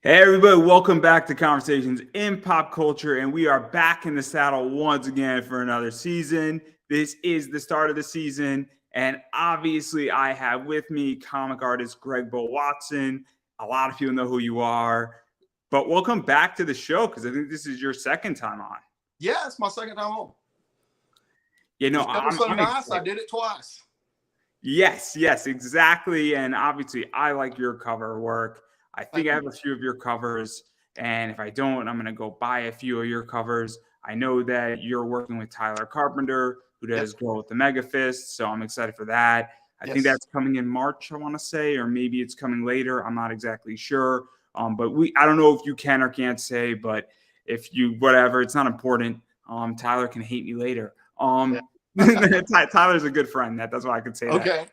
Hey everybody, welcome back to Conversations in Pop Culture, and we are back in the saddle once again for another season. This is the start of the season, and obviously I have with me comic artist Gregbo Watson. A lot of people know who you are, but welcome back to the show because I think this is your second time on. Yeah, it's my second time home. You know, The show's so I'm nice, I excited. did it twice. Yes, exactly. And obviously, I like your cover work. I think Thank I you. have a few of your covers. And if I don't, I'm going to go buy a few of your covers. I know that you're working with Tyler Carpenter, who Yep. does Grow with the Mega Fist. So I'm excited for that. I think Yes. that's coming in March, I want to say, or maybe it's coming later. I'm not exactly sure. But I don't know if you can or can't say, but if you, whatever, it's not important. Tyler can hate me later. Yeah. Tyler's a good friend. That's why I could say that. Okay.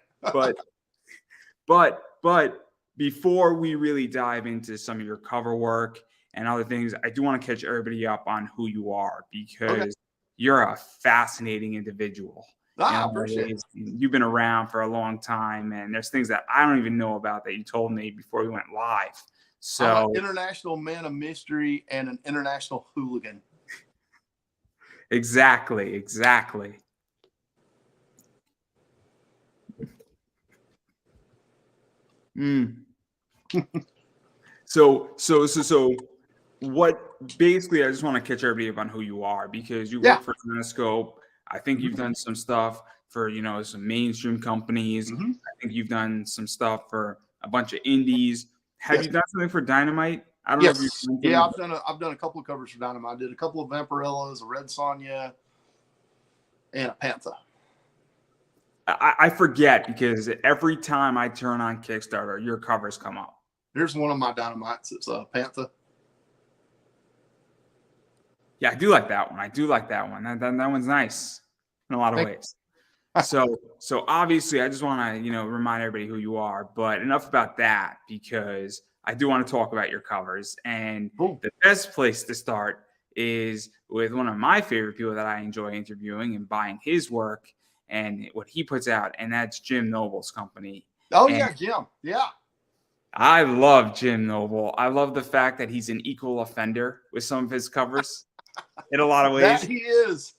But but before we really dive into some of your cover work and other things, I do want to catch everybody up on who you are Okay. because you're a fascinating individual. In a I lot of appreciate it. ways, you've been around for a long time, and there's things that I don't even know about that you told me before we went live. I'm an So international man of mystery and an international hooligan. exactly. Mm. So what basically I just want to catch everybody up on who you are because you Yeah. work for Cinescope. I think hmm you've done some stuff for, some mainstream companies. hmm I think you've done some stuff for a bunch of indies. Have Yes. you done something for Dynamite? I don't know if you've Yes. done Yeah. something. I've done a couple of covers for Dynamite. I did a couple of Vampirellas, a Red Sonja, and a Panther. I forget because every time I turn on Kickstarter, your covers come up. Here's one of my Dynamites. It's a Panther. Yeah, I do like that one. I do like that one. That one's nice in a lot of Thank ways. So obviously, I just want to remind everybody who you are. But enough about that because I do want to talk about your covers. And Cool. the best place to start is with one of my favorite people that I enjoy interviewing and buying his work and what he puts out, and that's Jim Noble's company. Oh And yeah, Jim. Yeah. I love Jim Noble. I love the fact that he's an equal offender with some of his covers in a lot of That ways. he is.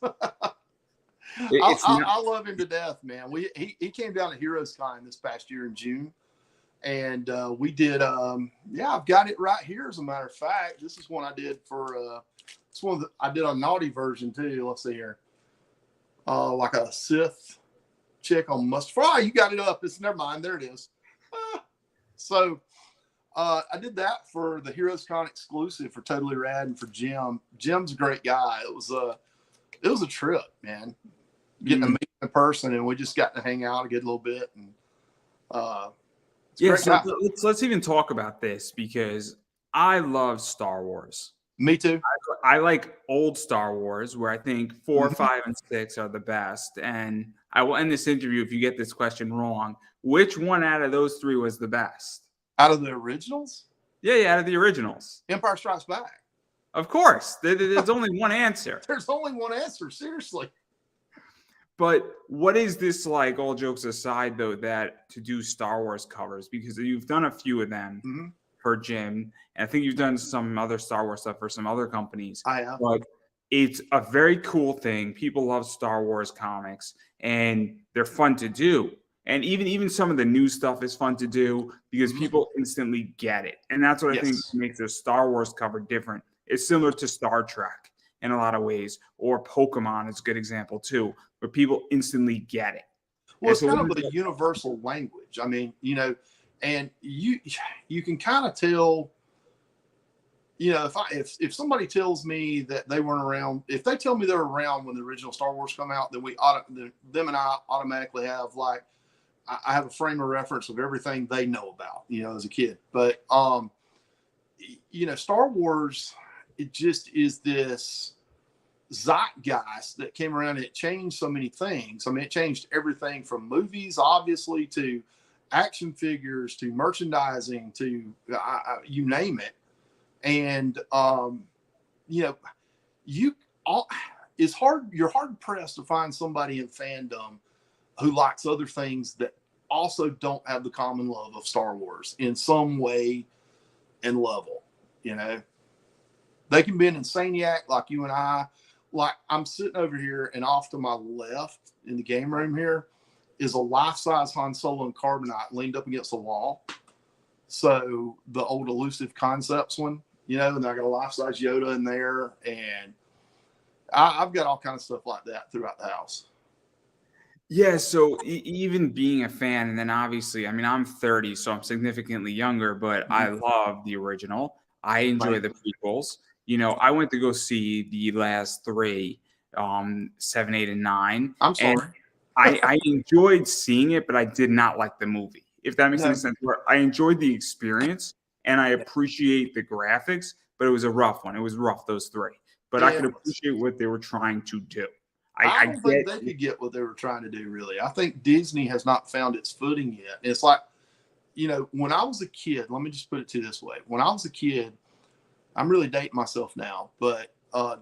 It's not. I love him to death, man. He came down to Heroes Con this past year in June, and we did. Yeah, I've got it right here. As a matter of fact, this is one I did for. It's one I did a naughty version too. Let's see here. Like a Sith chick on Must Fry. You got it up. It's never mind. There it is. So I did that for the Heroes Con exclusive for Totally Rad and for Jim. Jim's a great guy. It was a trip, man. Getting to meet him in person, and we just got to hang out a good little bit. And it's a Yeah, great so guy. let's even talk about this because I love Star Wars. Me too. I like old Star Wars, where I think 4, Mhm. 5, and 6 are the best. And I will end this interview if you get this question wrong. Which one out of those three was the best? Out of the originals, Yeah, out of the originals. Empire Strikes Back. Of course, there's only one answer. There's only one answer. Seriously. But what is this like, all jokes aside, though, that to do Star Wars covers? Because you've done a few of them Mm-hmm. for Jim, and I think you've done some other Star Wars stuff for some other companies. I am. But it's a very cool thing. People love Star Wars comics, and they're fun to do. And even some of the new stuff is fun to do because people instantly get it. And that's what I think Yes. makes a Star Wars cover different. It's similar to Star Trek in a lot of ways, or Pokemon is a good example too, where people instantly get it. Well, And it's so kind of a universal language. I mean, and you can kind of tell. If somebody tells me that they weren't around, if they tell me they were around when the original Star Wars come out, then them and I automatically have like I have a frame of reference of everything they know about, as a kid. But Star Wars, it just is this zeitgeist that came around. It changed so many things. I mean, it changed everything from movies, obviously, to action figures, to merchandising, to you name it. And you all it's hard. You're hard pressed to find somebody in fandom who likes other things that also don't have the common love of Star Wars in some way and level. You know, they can be an insaniac like you and I. Like I'm sitting over here, and off to my left in the game room here is a life-size Han Solo in carbonite leaned up against the wall. So the old Elusive Concepts one, you know, and I got a life-size Yoda in there, and I've got all kinds of stuff like that throughout the house. Yeah, so even being a fan, and then obviously, I mean, I'm 30, so I'm significantly younger, but I love the original. I enjoy Right. the prequels. You know, I went to go see the last three, 7, 8, and 9, I'm and sorry. I enjoyed seeing it, but I did not like the movie. If that makes any No. sense, where I enjoyed the experience and I Yeah. appreciate the graphics, but it was a rough one. It was rough, those three. But I It could was. appreciate what they were trying to do. I I don't think get they could get what they were trying to do, really. I think Disney has not found its footing yet. It's like, you know, when I was a kid, let me just put it to you this way. When I was a kid, I'm really dating myself now, but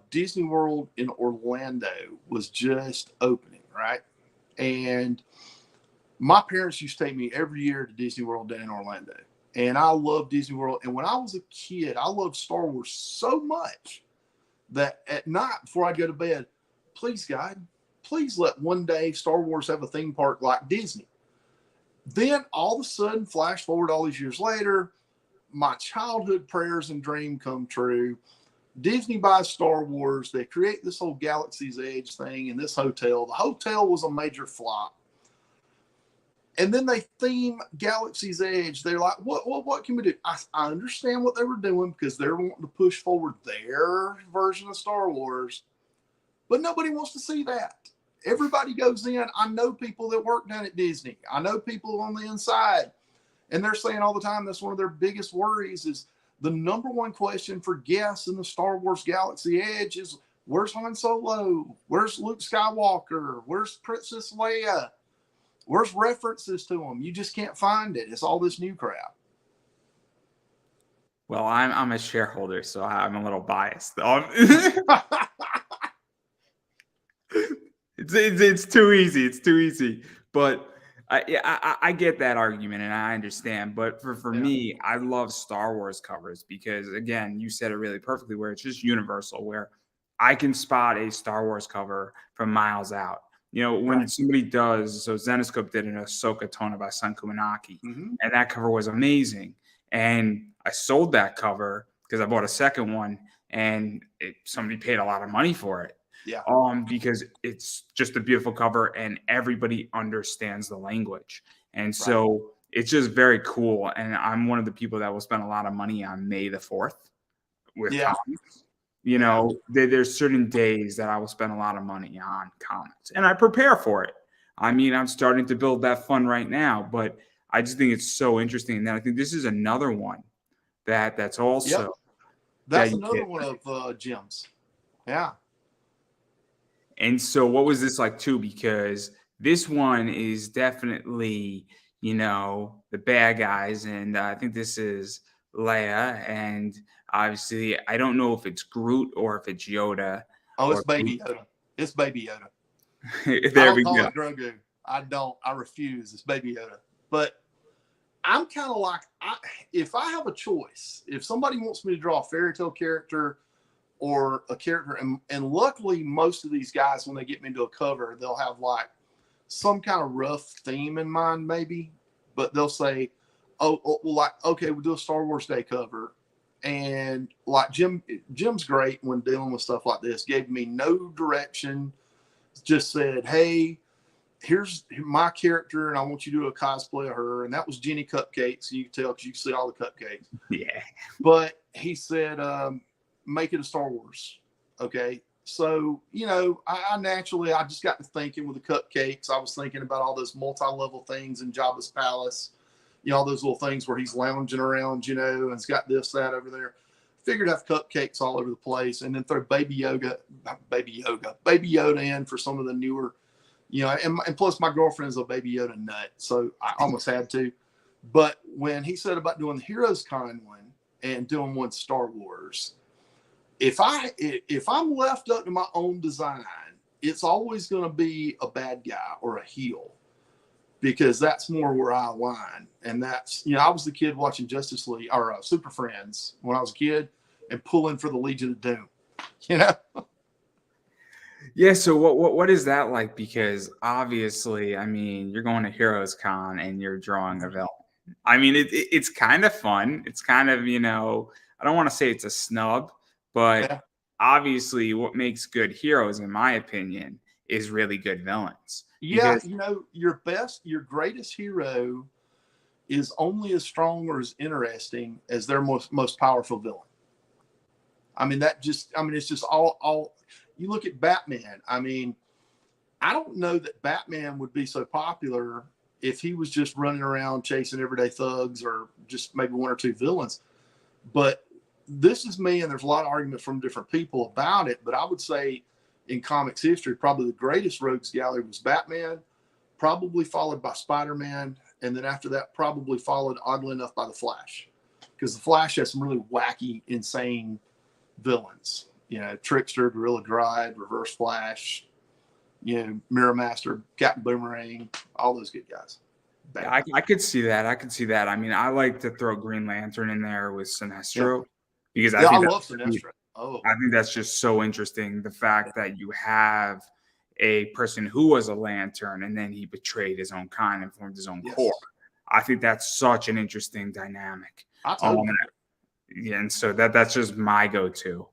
Disney World in Orlando was just opening, right? And my parents used to take me every year to Disney World down in Orlando. And I love Disney World. And when I was a kid, I loved Star Wars so much that at night before I go to bed, please, God, please let one day Star Wars have a theme park like Disney. Then all of a sudden, flash forward all these years later, my childhood prayers and dream come true. Disney buys Star Wars. They create this whole Galaxy's Edge thing in this hotel. The hotel was a major flop. And then they theme Galaxy's Edge. They're like, what can we do? I understand what they were doing because they're wanting to push forward their version of Star Wars, but nobody wants to see that. Everybody goes in. I know people that work down at Disney. I know people on the inside, and they're saying all the time that's one of their biggest worries is the number one question for guests in the Star Wars Galaxy Edge is where's Han Solo? Where's Luke Skywalker? Where's Princess Leia? Where's references to them? You just can't find it. It's all this new crap. Well, I'm a shareholder, so I'm a little biased. It's too easy. It's too easy. But I get that argument and I understand. But for Yeah. me, I love Star Wars covers because, again, you said it really perfectly where it's just universal, where I can spot a Star Wars cover from miles out. You know, when Right. somebody does, so Zenescope did an Ahsoka Tona by Sun Kumanaki, Mm-hmm. and that cover was amazing. And I sold that cover because I bought a second one and somebody paid a lot of money for it. Yeah. Because it's just a beautiful cover and everybody understands the language. And Right. so it's just very cool. And I'm one of the people that will spend a lot of money on May the 4th with Yeah. comics. You know, there's certain days that I will spend a lot of money on comics and I prepare for it. I mean, I'm starting to build that fund right now, but I just think it's so interesting. And then I think this is another one that's also Yep. that That's you another get. one of Jim's. Yeah. And so what was this like too? Because this one is definitely, the bad guys. And I think this is Leia. And obviously, I don't know if it's Groot or if it's Yoda Oh, it's or Baby Yoda. It's Baby Yoda. I there don't we call go. it Grogu. I don't. I refuse. It's Baby Yoda. But I'm kind of like, if I have a choice, if somebody wants me to draw a fairy tale character or a character, and luckily most of these guys, when they get me into a cover, they'll have like some kind of rough theme in mind, maybe, but they'll say, oh well, like, okay, we'll do a Star Wars Day cover. And like Jim's great when dealing with stuff like this, gave me no direction, just said, hey, here's my character, and I want you to do a cosplay of her. And that was Jenny Cupcakes. You can tell because you can see all the cupcakes. Yeah. But he said, make it a Star Wars. Okay. So, I naturally, I just got to thinking with the cupcakes. I was thinking about all those multi-level things in Jabba's palace, all those little things where he's lounging around, and it's got this, that over there. Figured I'd have cupcakes all over the place and then throw Baby Yoda in for some of the newer, and plus my girlfriend's a Baby Yoda nut. So I almost had to. But when he said about doing the Heroes Con one and doing one Star Wars, if I'm left up to my own design, it's always going to be a bad guy or a heel, because that's more where I align. And that's, I was the kid watching Justice League or Super Friends when I was a kid and pulling for the Legion of Doom, you know? Yeah. So what is that like? Because obviously, I mean, you're going to Heroes Con and you're drawing a villain. I mean, it's kind of fun. It's kind of, I don't want to say it's a snub, but Yeah. obviously what makes good heroes, in my opinion, is really good villains. Yeah. Because Your greatest hero is only as strong or as interesting as their most powerful villain. I mean, it's just all you look at Batman. I mean, I don't know that Batman would be so popular if he was just running around chasing everyday thugs or just maybe one or two villains. But this is me, and there's a lot of argument from different people about it. But I would say in comics history, probably the greatest rogues gallery was Batman, probably followed by Spider-Man, and then after that, probably followed, oddly enough, by the Flash. Because the Flash has some really wacky, insane villains. Trickster, Gorilla Grodd, Reverse Flash, Mirror Master, Captain Boomerang, all those good guys. Yeah, I could see that. I could see that. I mean, I like to throw Green Lantern in there with Sinestro because I love Sinestro. I think that's just so interesting. The fact that you have a person who was a lantern and then he betrayed his own kind and formed his own corps. I think that's such an interesting dynamic. Yeah, and so that's just my go-to.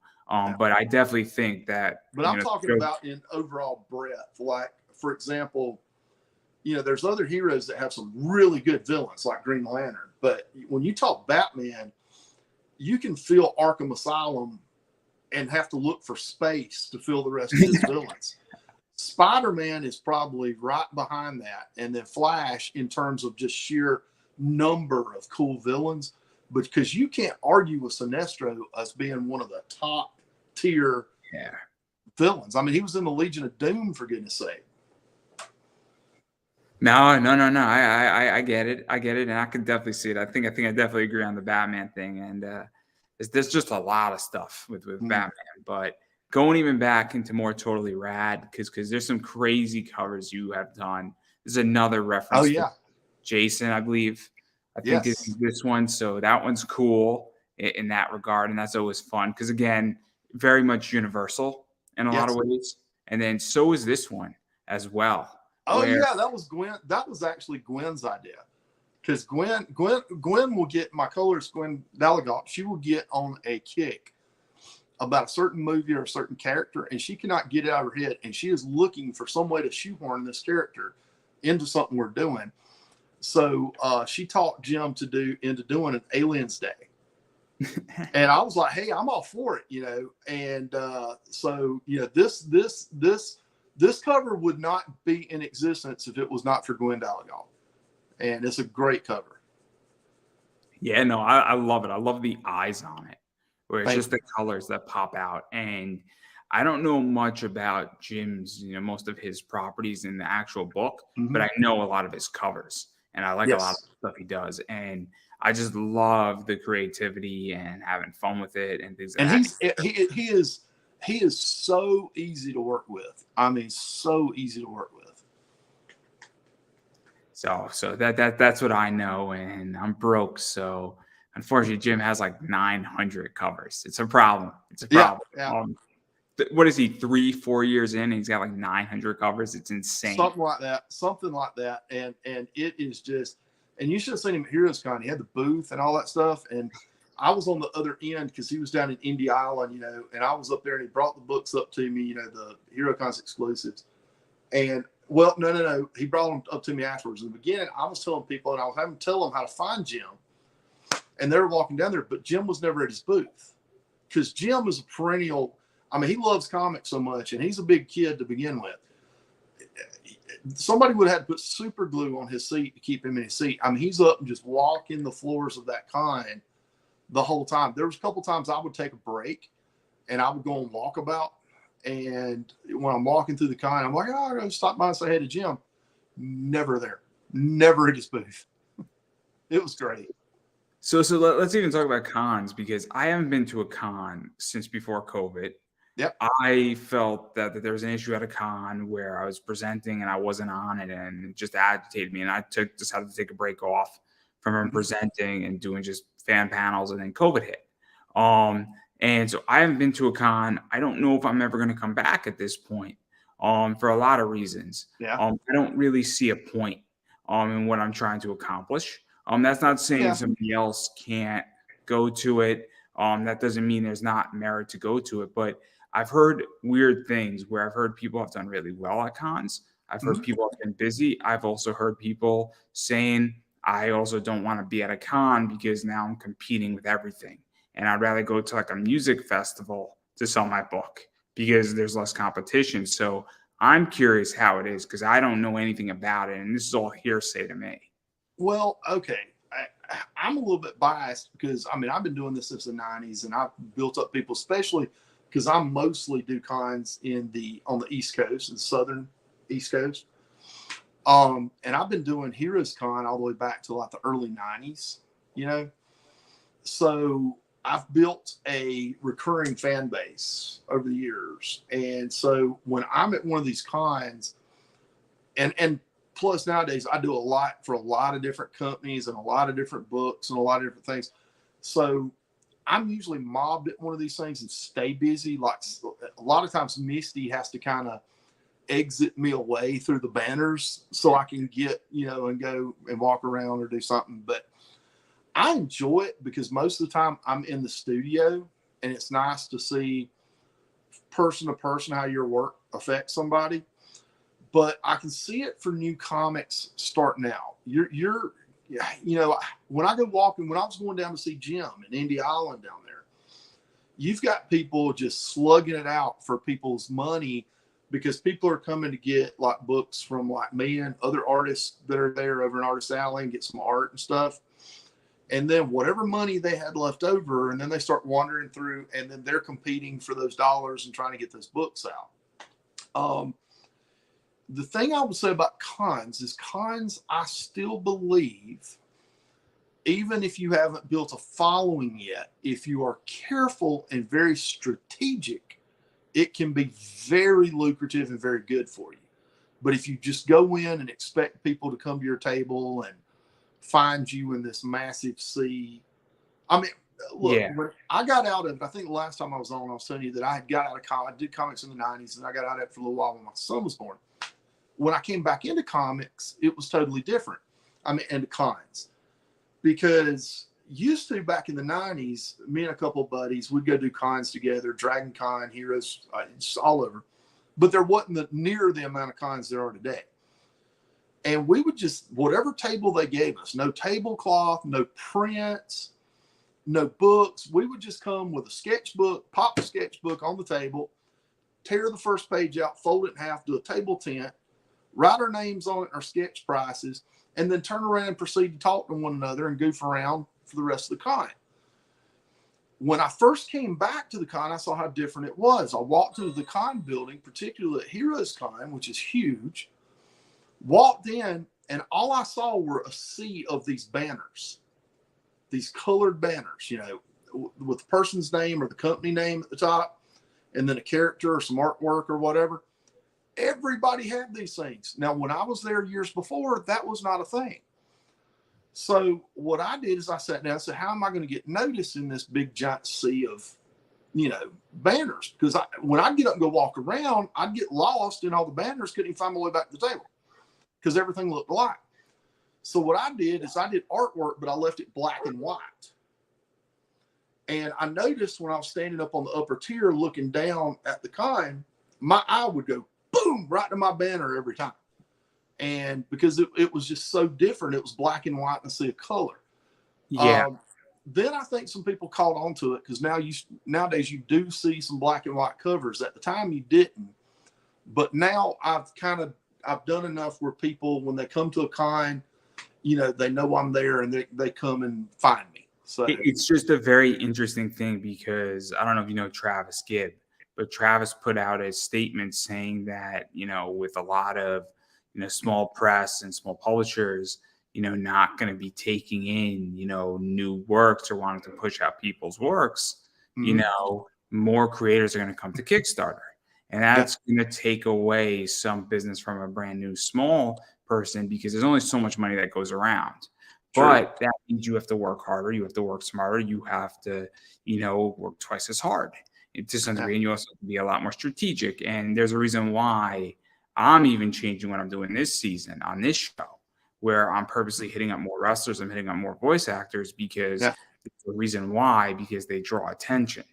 But I definitely think that. But I'm talking about in overall breadth. Like, for example, there's other heroes that have some really good villains, like Green Lantern. But when you talk Batman, you can feel Arkham Asylum and have to look for space to fill the rest of his villains. Spider-Man is probably right behind that. And then Flash, in terms of just sheer number of cool villains. But because you can't argue with Sinestro as being one of the top tier villains. I mean, he was in the Legion of Doom, for goodness sake. No. I get it. And I can definitely see it. I think I definitely agree on the Batman thing. And there's just a lot of stuff with Batman. But going even back into more Totally Rad, because there's some crazy covers you have done. There's another reference. Oh, yeah. To Jason, I believe. I think it's this one. So that one's cool in that regard. And that's always fun because, again, very much universal in a lot of ways. And then so is this one as well. Oh, yeah, that was Gwen. That was actually Gwen's idea. Because Gwen will get, my colorist, Gwen Dalagot, she will get on a kick about a certain movie or a certain character, and she cannot get it out of her head. And she is looking for some way to shoehorn this character into something we're doing. So she talked Jim into doing an Aliens Day. And I was like, hey, I'm all for it, And so, this cover would not be in existence if it was not for Gwen Dalagot. And it's a great cover. Yeah, no, I love it. I love the eyes on it, where it's just the colors that pop out. And I don't know much about Jim's, most of his properties in the actual book, but I know a lot of his covers. And I like a lot of stuff he does. And I just love the creativity and having fun with it and things like that. And he is so easy to work with. I mean, so easy to work with. So that's what I know, and I'm broke. So unfortunately, Jim has like 900 covers. It's a problem. Yeah. What is he, 3-4 years in? And he's got like 900 covers. It's insane. Something like that. And it is just, and you should have seen him at Heroes Con. He had the booth and all that stuff. And I was on the other end because he was down in Indy Island, and I was up there and he brought the books up to me, the HeroCon's exclusives. And well, no. He brought them up to me afterwards. In the beginning, I was telling people, and I was having to tell them how to find Jim. And they were walking down there, but Jim was never at his booth because Jim is a perennial. I mean, he loves comics so much, and he's a big kid to begin with. Somebody would have had to put super glue on his seat to keep him in his seat. I mean, he's up and just walking the floors of that con the whole time. There was a couple times I would take a break, and I would go and walk about. And when I'm walking through the con, I'm like, oh, I'm going to stop by and say hey to Jim. Never there. Never at his booth. It was great. So let's even talk about cons, because I haven't been to a con since before COVID. Yep. I felt that there was an issue at a con where I was presenting and I wasn't on it, and it just agitated me. And I decided to take a break off from Mhm. presenting and doing just fan panels, and then COVID hit. Um, and so I haven't been to a con. I don't know if I'm ever going to come back at this point. For a lot of reasons. Yeah. I don't really see a point in what I'm trying to accomplish. That's not saying Yeah. somebody else can't go to it. That doesn't mean there's not merit to go to it, but I've heard weird things where I've heard people have done really well at cons. I've heard Mhm. people have been busy. I've also heard people saying, I also don't want to be at a con because now I'm competing with everything. And I'd rather go to like a music festival to sell my book because there's less competition. So I'm curious how it is because I don't know anything about it. And this is all hearsay to me. Well, okay. I'm a little bit biased because I mean I've been doing this since the '90s, and I've built up people, especially because I mostly do cons on the East Coast and Southern East Coast. And I've been doing Heroes Con all the way back to like the early '90s. You know, so I've built a recurring fan base over the years, and so when I'm at one of these cons, and plus nowadays I do a lot for a lot of different companies and a lot of different books and a lot of different things. So I'm usually mobbed at one of these things and stay busy. Like a lot of times Misty has to kind of exit me away through the banners so I can get, and go and walk around or do something. But I enjoy it because most of the time I'm in the studio, and it's nice to see person to person how your work affects somebody. But I can see it for new comics starting out. When I go walking, when I was going down to see Jim in Indy Island down there, you've got people just slugging it out for people's money because people are coming to get like books from like me and other artists that are there over in Artist Alley and get some art and stuff. And then whatever money they had left over, and then they start wandering through, and then they're competing for those dollars and trying to get those books out. The thing I would say about cons, I still believe, even if you haven't built a following yet, if you are careful and very strategic, it can be very lucrative and very good for you. But if you just go in and expect people to come to your table and find you in this massive sea, I mean, look, Yeah. when I got out of it, I think the last time I was on, I was telling you that I had got out of comics. I did comics in the '90s, and I got out of it for a little while when my son was born. When I came back into comics, it was totally different. I mean, into cons, because used to back in the '90s, me and a couple of buddies, we'd go do cons together, Dragon Con, Heroes, just all over. But there wasn't near the amount of cons there are today. And we would just, whatever table they gave us, no tablecloth, no prints, no books, we would just come with a sketchbook, pop the sketchbook on the table, tear the first page out, fold it in half, do a table tent, write our names on it, our sketch prices, and then turn around and proceed to talk to one another and goof around for the rest of the con. When I first came back to the con, I saw how different it was. I walked into the con building, particularly at Heroes Con, which is huge, walked in, and all I saw were a sea of these banners, these colored banners, with the person's name or the company name at the top, and then a character or some artwork or whatever. Everybody had these things. Now, when I was there years before, that was not a thing. So what I did is I sat down and said, how am I going to get noticed in this big giant sea of, banners? Because when I'd get up and go walk around, I'd get lost in all the banners, couldn't even find my way back to the table because everything looked alike. So what I did is I did artwork, but I left it black and white. And I noticed when I was standing up on the upper tier looking down at the con, my eye would go boom right to my banner every time. And because it was just so different, it was black and white and a sea of color. Yeah. Then I think some people caught on to it because nowadays you do see some black and white covers. At the time you didn't, but now I've done enough where people, when they come to a con, they know I'm there and they come and find me. So It's just a very interesting thing because I don't know if you know Travis Gibb, but Travis put out a statement saying that, with a lot of, small press and small publishers, not going to be taking in, new works or wanting to push out people's works, mhm. more creators are going to come to Kickstarter. And that's going to take away some business from a brand new small person because there's only so much money that goes around. True. But that means you have to work harder. You have to work smarter. You have to, work twice as hard to some degree. And you also have to be a lot more strategic. And there's a reason why I'm even changing what I'm doing this season on this show, where I'm purposely hitting up more wrestlers. I'm hitting up more voice actors because the reason why, because they draw attention.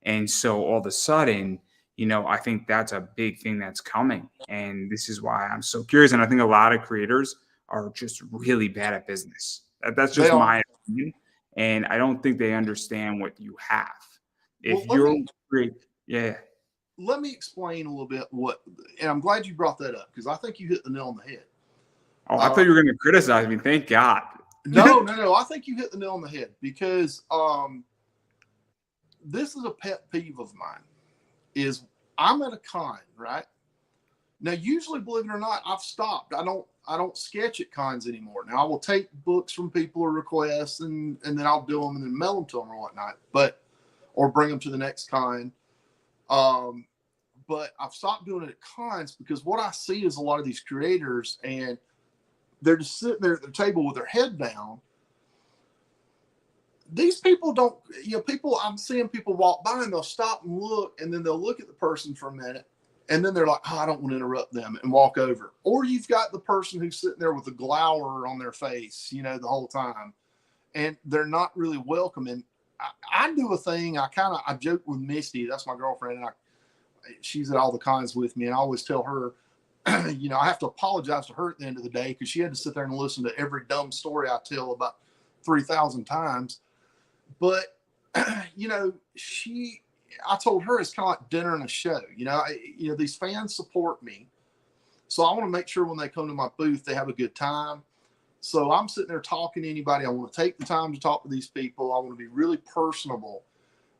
And so all of a sudden, I think that's a big thing that's coming. And this is why I'm so curious. And I think a lot of creators are just really bad at business. That's just my opinion. And I don't think they understand what you have. If you're great, Let me explain a little bit and I'm glad you brought that up because I think you hit the nail on the head. Oh, I thought you were going to criticize me. Thank God. No. I think you hit the nail on the head because this is a pet peeve of mine. Is I'm at a con, right? Now, usually, believe it or not, I've stopped. I don't sketch at cons anymore. Now, I will take books from people or requests, and then I'll do them and then mail them to them or whatnot, or bring them to the next con. But I've stopped doing it at cons because what I see is a lot of these creators, and they're just sitting there at their table with their head down. These people don't, I'm seeing people walk by and they'll stop and look, and then they'll look at the person for a minute, and then they're like, I don't want to interrupt them, and walk over. Or you've got the person who's sitting there with a glower on their face, the whole time, and they're not really welcoming. I do a thing. I joke with Misty, that's my girlfriend, and she's at all the cons with me, and I always tell her, I have to apologize to her at the end of the day because she had to sit there and listen to every dumb story I tell about 3,000 times. But, I told her it's kind of like dinner and a show. These fans support me. So I want to make sure when they come to my booth, they have a good time. So I'm sitting there talking to anybody. I want to take the time to talk to these people. I want to be really personable.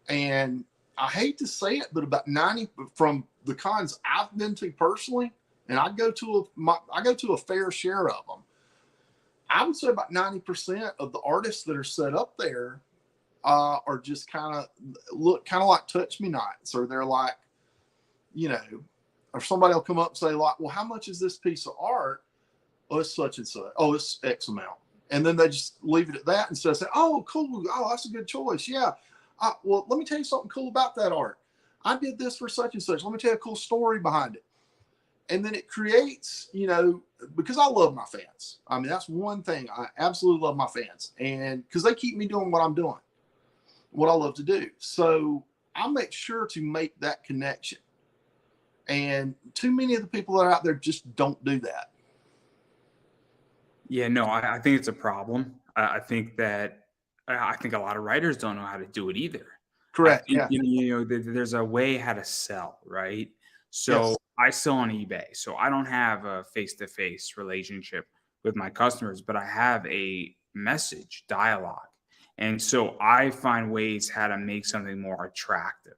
And I hate to say it, but about 90 from the cons I've been to personally, and I go to a fair share of them. I would say about 90% of the artists that are set up there are just kind of like touch me nots, or they're like, or somebody will come up and say like, well, how much is this piece of art? Oh, it's such and such. Oh, it's X amount. And then they just leave it at that instead of saying, oh, cool. Oh, that's a good choice. Yeah. Well, let me tell you something cool about that art. I did this for such and such. Let me tell you a cool story behind it. And then it creates, because I love my fans. I mean, that's one thing. I absolutely love my fans. And because they keep me doing what I'm doing, what I love to do. So I make sure to make that connection. And too many of the people that are out there just don't do that. Yeah, no, I think it's a problem. I think a lot of writers don't know how to do it either. Correct. I think, there's a way how to sell, right? So I sell on eBay. So I don't have a face-to-face relationship with my customers, but I have a message dialogue. And so I find ways how to make something more attractive.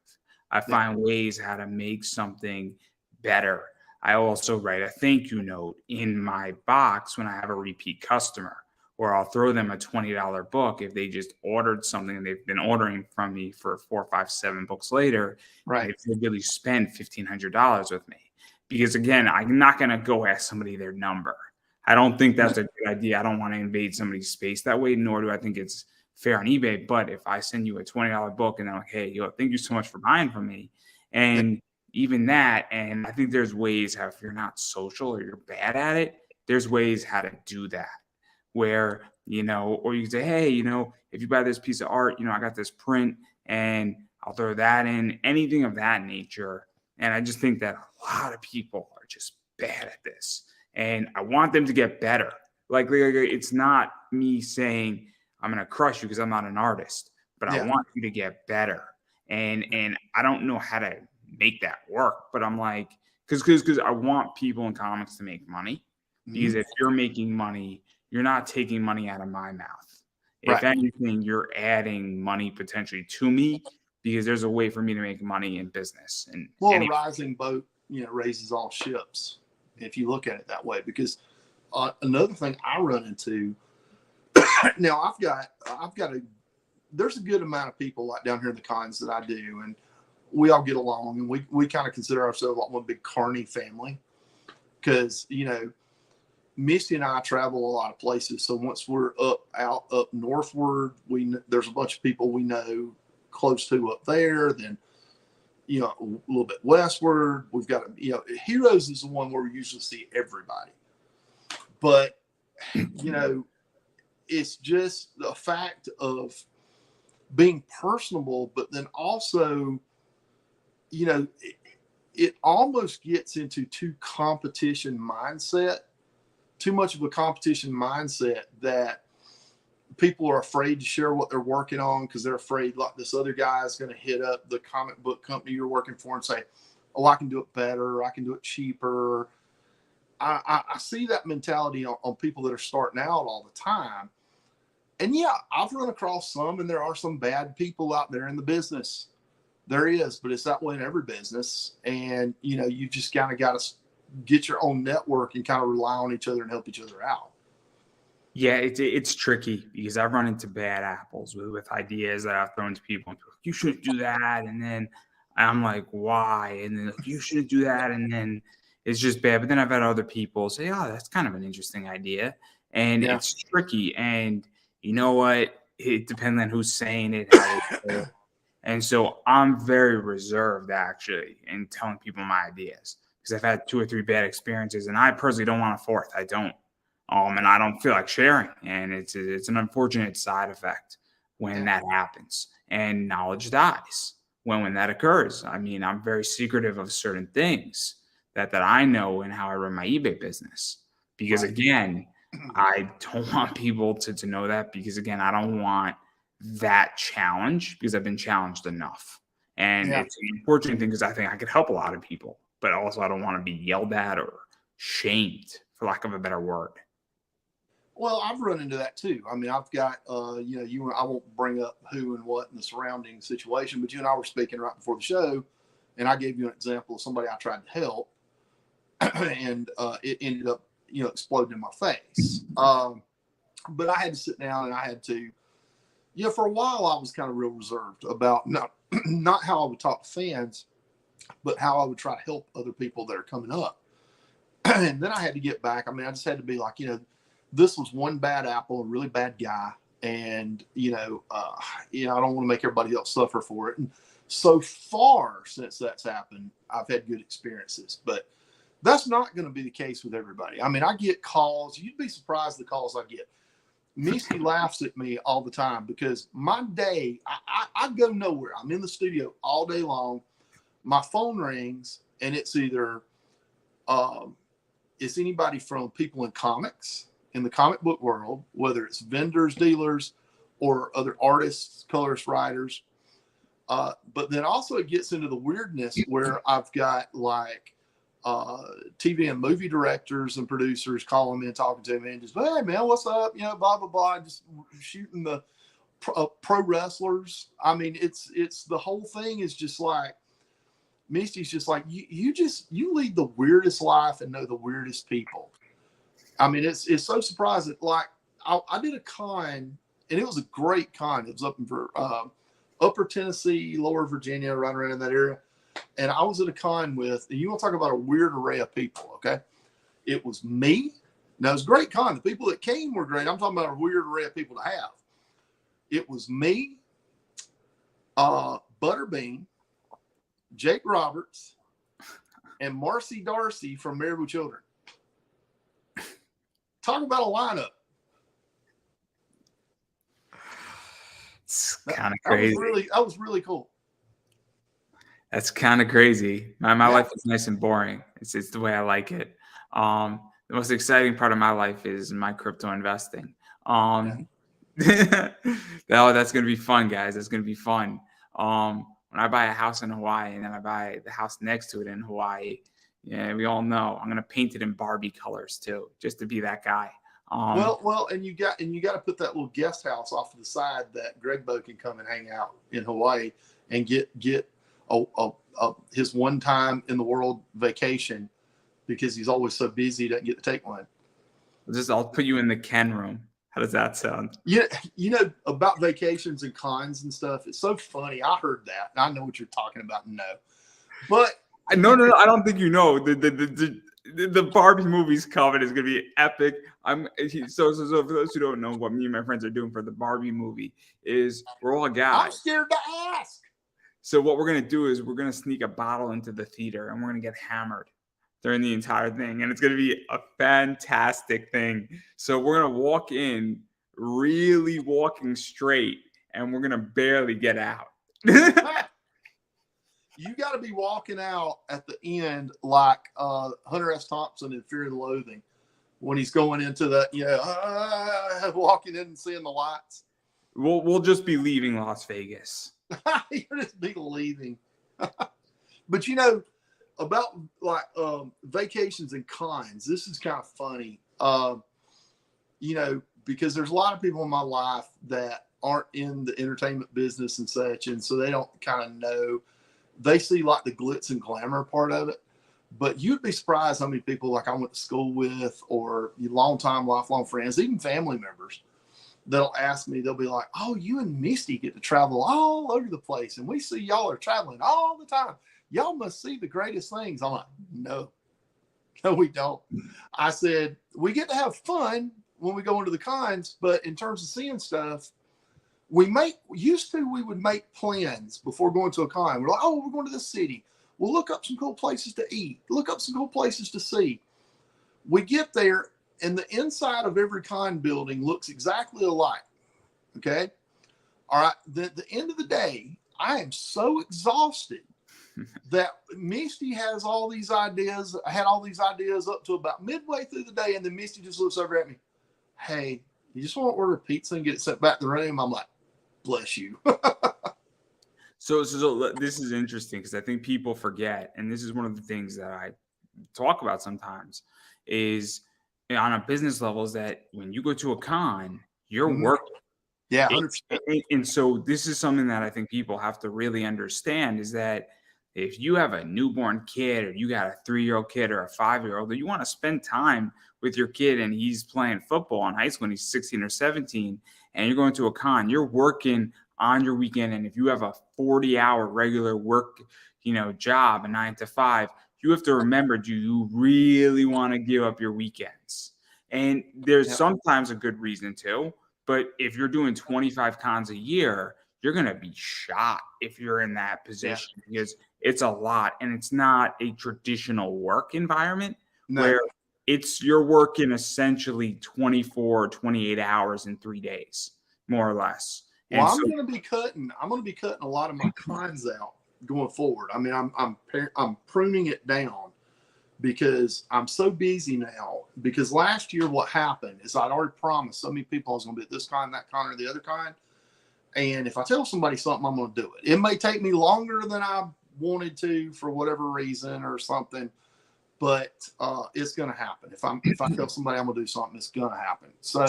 I find ways how to make something better. I also write a thank you note in my box when I have a repeat customer, or I'll throw them a $20 book if they just ordered something and they've been ordering from me for 4, 5, 7 books later. Right. If they really spend $1,500 with me, because again, I'm not going to go ask somebody their number. I don't think that's a good idea. I don't want to invade somebody's space that way, nor do I think it's fair on eBay. But if I send you a $20 book and I'm like, hey, thank you so much for buying from me. And even that, and I think there's ways how, if you're not social or you're bad at it, there's ways how to do that where, or you can say, hey, if you buy this piece of art, I got this print and I'll throw that in, anything of that nature. And I just think that a lot of people are just bad at this, and I want them to get better. Like it's not me saying I'm going to crush you because I'm not an artist, but I want you to get better. And I don't know how to make that work, but I'm like, because I want people in comics to make money, because if you're making money, you're not taking money out of my mouth. If anything, you're adding money potentially to me, because there's a way for me to make money in business. And a rising boat, raises all ships, if you look at it that way. Because another thing I run into now, there's a good amount of people like down here in the cons that I do, and we all get along, and we kind of consider ourselves like one big Carney family, because Misty and I travel a lot of places. So once we're up northward, there's a bunch of people we know close to up there. Then, a little bit westward, we've got, Heroes is the one where we usually see everybody. But, it's just the fact of being personable, but then also, it almost gets into too much of a competition mindset, that people are afraid to share what they're working on because they're afraid like this other guy is going to hit up the comic book company you're working for and say, oh, I can do it better, I can do it cheaper. I see that mentality on people that are starting out all the time. And yeah, I've run across some, and there are some bad people out there in the business. There is, but it's that way in every business. And, you just kind of got to get your own network and kind of rely on each other and help each other out. Yeah, it's tricky because I've run into bad apples with ideas that I've thrown to people. And people are like, you shouldn't do that. And then I'm like, why? And then like, you shouldn't do that. And then it's just bad. But then I've had other people say, oh, that's kind of an interesting idea. And it's tricky. And you know what? It depends on who's saying it, how they say it. And so I'm very reserved, actually, in telling people my ideas, because I've had 2 or 3 bad experiences, and I personally don't want a fourth. I don't. And I don't feel like sharing. And it's an unfortunate side effect when that happens. And knowledge dies when that occurs. I mean, I'm very secretive of certain things that I know and how I run my eBay business. Because, again, I don't want people to know that, because, again, I don't want that challenge, because I've been challenged enough. And it's an unfortunate thing, because I think I could help a lot of people. But also I don't want to be yelled at or shamed, for lack of a better word. Well, I've run into that too. I mean, I've got, I won't bring up who and what in the surrounding situation, but you and I were speaking right before the show, and I gave you an example of somebody I tried to help, and it ended up, exploding in my face. But I had to sit down, and I had to, for a while I was kind of real reserved about not how I would talk to fans, but how I would try to help other people that are coming up. And then I had to get back. I mean, I just had to be like, this was one bad apple, a really bad guy. And, I don't want to make everybody else suffer for it. And so far since that's happened, I've had good experiences, but that's not going to be the case with everybody. I mean, I get calls. You'd be surprised the calls I get. Misty laughs at me all the time, because my day, I go nowhere. I'm in the studio all day long. My phone rings, and it's either, it's anybody from people in comics, in the comic book world, whether it's vendors, dealers, or other artists, colorists, writers. But then also it gets into the weirdness where I've got like TV and movie directors and producers calling me and talking to me and just, hey man, what's up? Blah, blah, blah. Just shooting the pro wrestlers. I mean, it's the whole thing is just like, Misty's just like, you lead the weirdest life and know the weirdest people. I mean, it's so surprising. Like I did a con, and it was a great con. It was up in Upper Tennessee, Lower Virginia, right around in that area. And I was at a con with, and you want to talk about a weird array of people, okay? It was me. Now, it was a great con. The people that came were great. I'm talking about a weird array of people to have. It was me, Butterbean, Jake Roberts, and Marcy Darcy from Marabou Children. Talk about a lineup. It's kind of crazy. That was really cool. That's kind of crazy. My life is nice and boring. It's the way I like it. The most exciting part of my life is my crypto investing. That's going to be fun, guys. That's going to be fun. When I buy a house in Hawaii and then I buy the house next to it in Hawaii, we all know I'm going to paint it in Barbie colors too, just to be that guy. Well, and you got to put that little guest house off to the side that Gregbo can come and hang out in Hawaii and get his one time in the world vacation, because he's always so busy he doesn't get to take one. I'll put you in the Ken room. How does that sound? Yeah, about vacations and cons and stuff. It's so funny. I heard that. And I know what you're talking about. No, but No, I don't think you know the Barbie movie's coming is gonna be epic. So for those who don't know, what me and my friends are doing for the Barbie movie is we're all I'm guys. scared to ask. So what we're gonna do is we're gonna sneak a bottle into the theater and we're gonna get hammered during the entire thing, and it's gonna be a fantastic thing. So we're gonna walk in really walking straight, and we're gonna barely get out. You got to be walking out at the end like Hunter S. Thompson in Fear and Loathing when he's going into the, walking in and seeing the lights. We'll just be leaving Las Vegas. You'll just be leaving. But about like vacations and cons, this is kind of funny. Because there's a lot of people in my life that aren't in the entertainment business and such, and so they don't kind of know. They see like the glitz and glamour part of it, but you'd be surprised how many people like I went to school with or long-time, lifelong friends, even family members, that'll ask me, they'll be like, oh, you and Misty get to travel all over the place, and we see y'all are traveling all the time. Y'all must see the greatest things. I'm like, no, we don't. I said, we get to have fun when we go into the cons, but in terms of seeing stuff, we would make plans before going to a con. We're like, oh, we're going to this city. We'll look up some cool places to eat, look up some cool places to see. We get there, and the inside of every con building looks exactly alike. Okay. All right. The end of the day, I am so exhausted that Misty has all these ideas. I had all these ideas up to about midway through the day, and then Misty just looks over at me. Hey, you just want to order pizza and get it sent back to the room? I'm like, bless you. So this is interesting because I think people forget, and this is one of the things that I talk about sometimes, is on a business level, is that when you go to a con, you're working. Yeah, 100%. And so this is something that I think people have to really understand, is that if you have a newborn kid or you got a 3-year-old kid or a 5-year-old, that you want to spend time with your kid and he's playing football in high school and he's 16 or 17 and you're going to a con, you're working on your weekend. And if you have a 40-hour regular work, job, a 9 to 5, you have to remember, do you really want to give up your weekends? And there's sometimes a good reason to, but if you're doing 25 cons a year, you're going to be shot if you're in that position because it's a lot. And it's not a traditional work environment where you're working essentially 24, 28 hours in 3 days, more or less. Well, I'm going to be cutting a lot of my cons out going forward. I mean, I'm pruning it down because I'm so busy now. Because last year, what happened is I'd already promised so many people I was going to be at this con, that con, or the other con. And if I tell somebody something, I'm going to do it. It may take me longer than I wanted to for whatever reason or something, but it's going to happen. If I tell somebody I'm going to do something, it's going to happen. So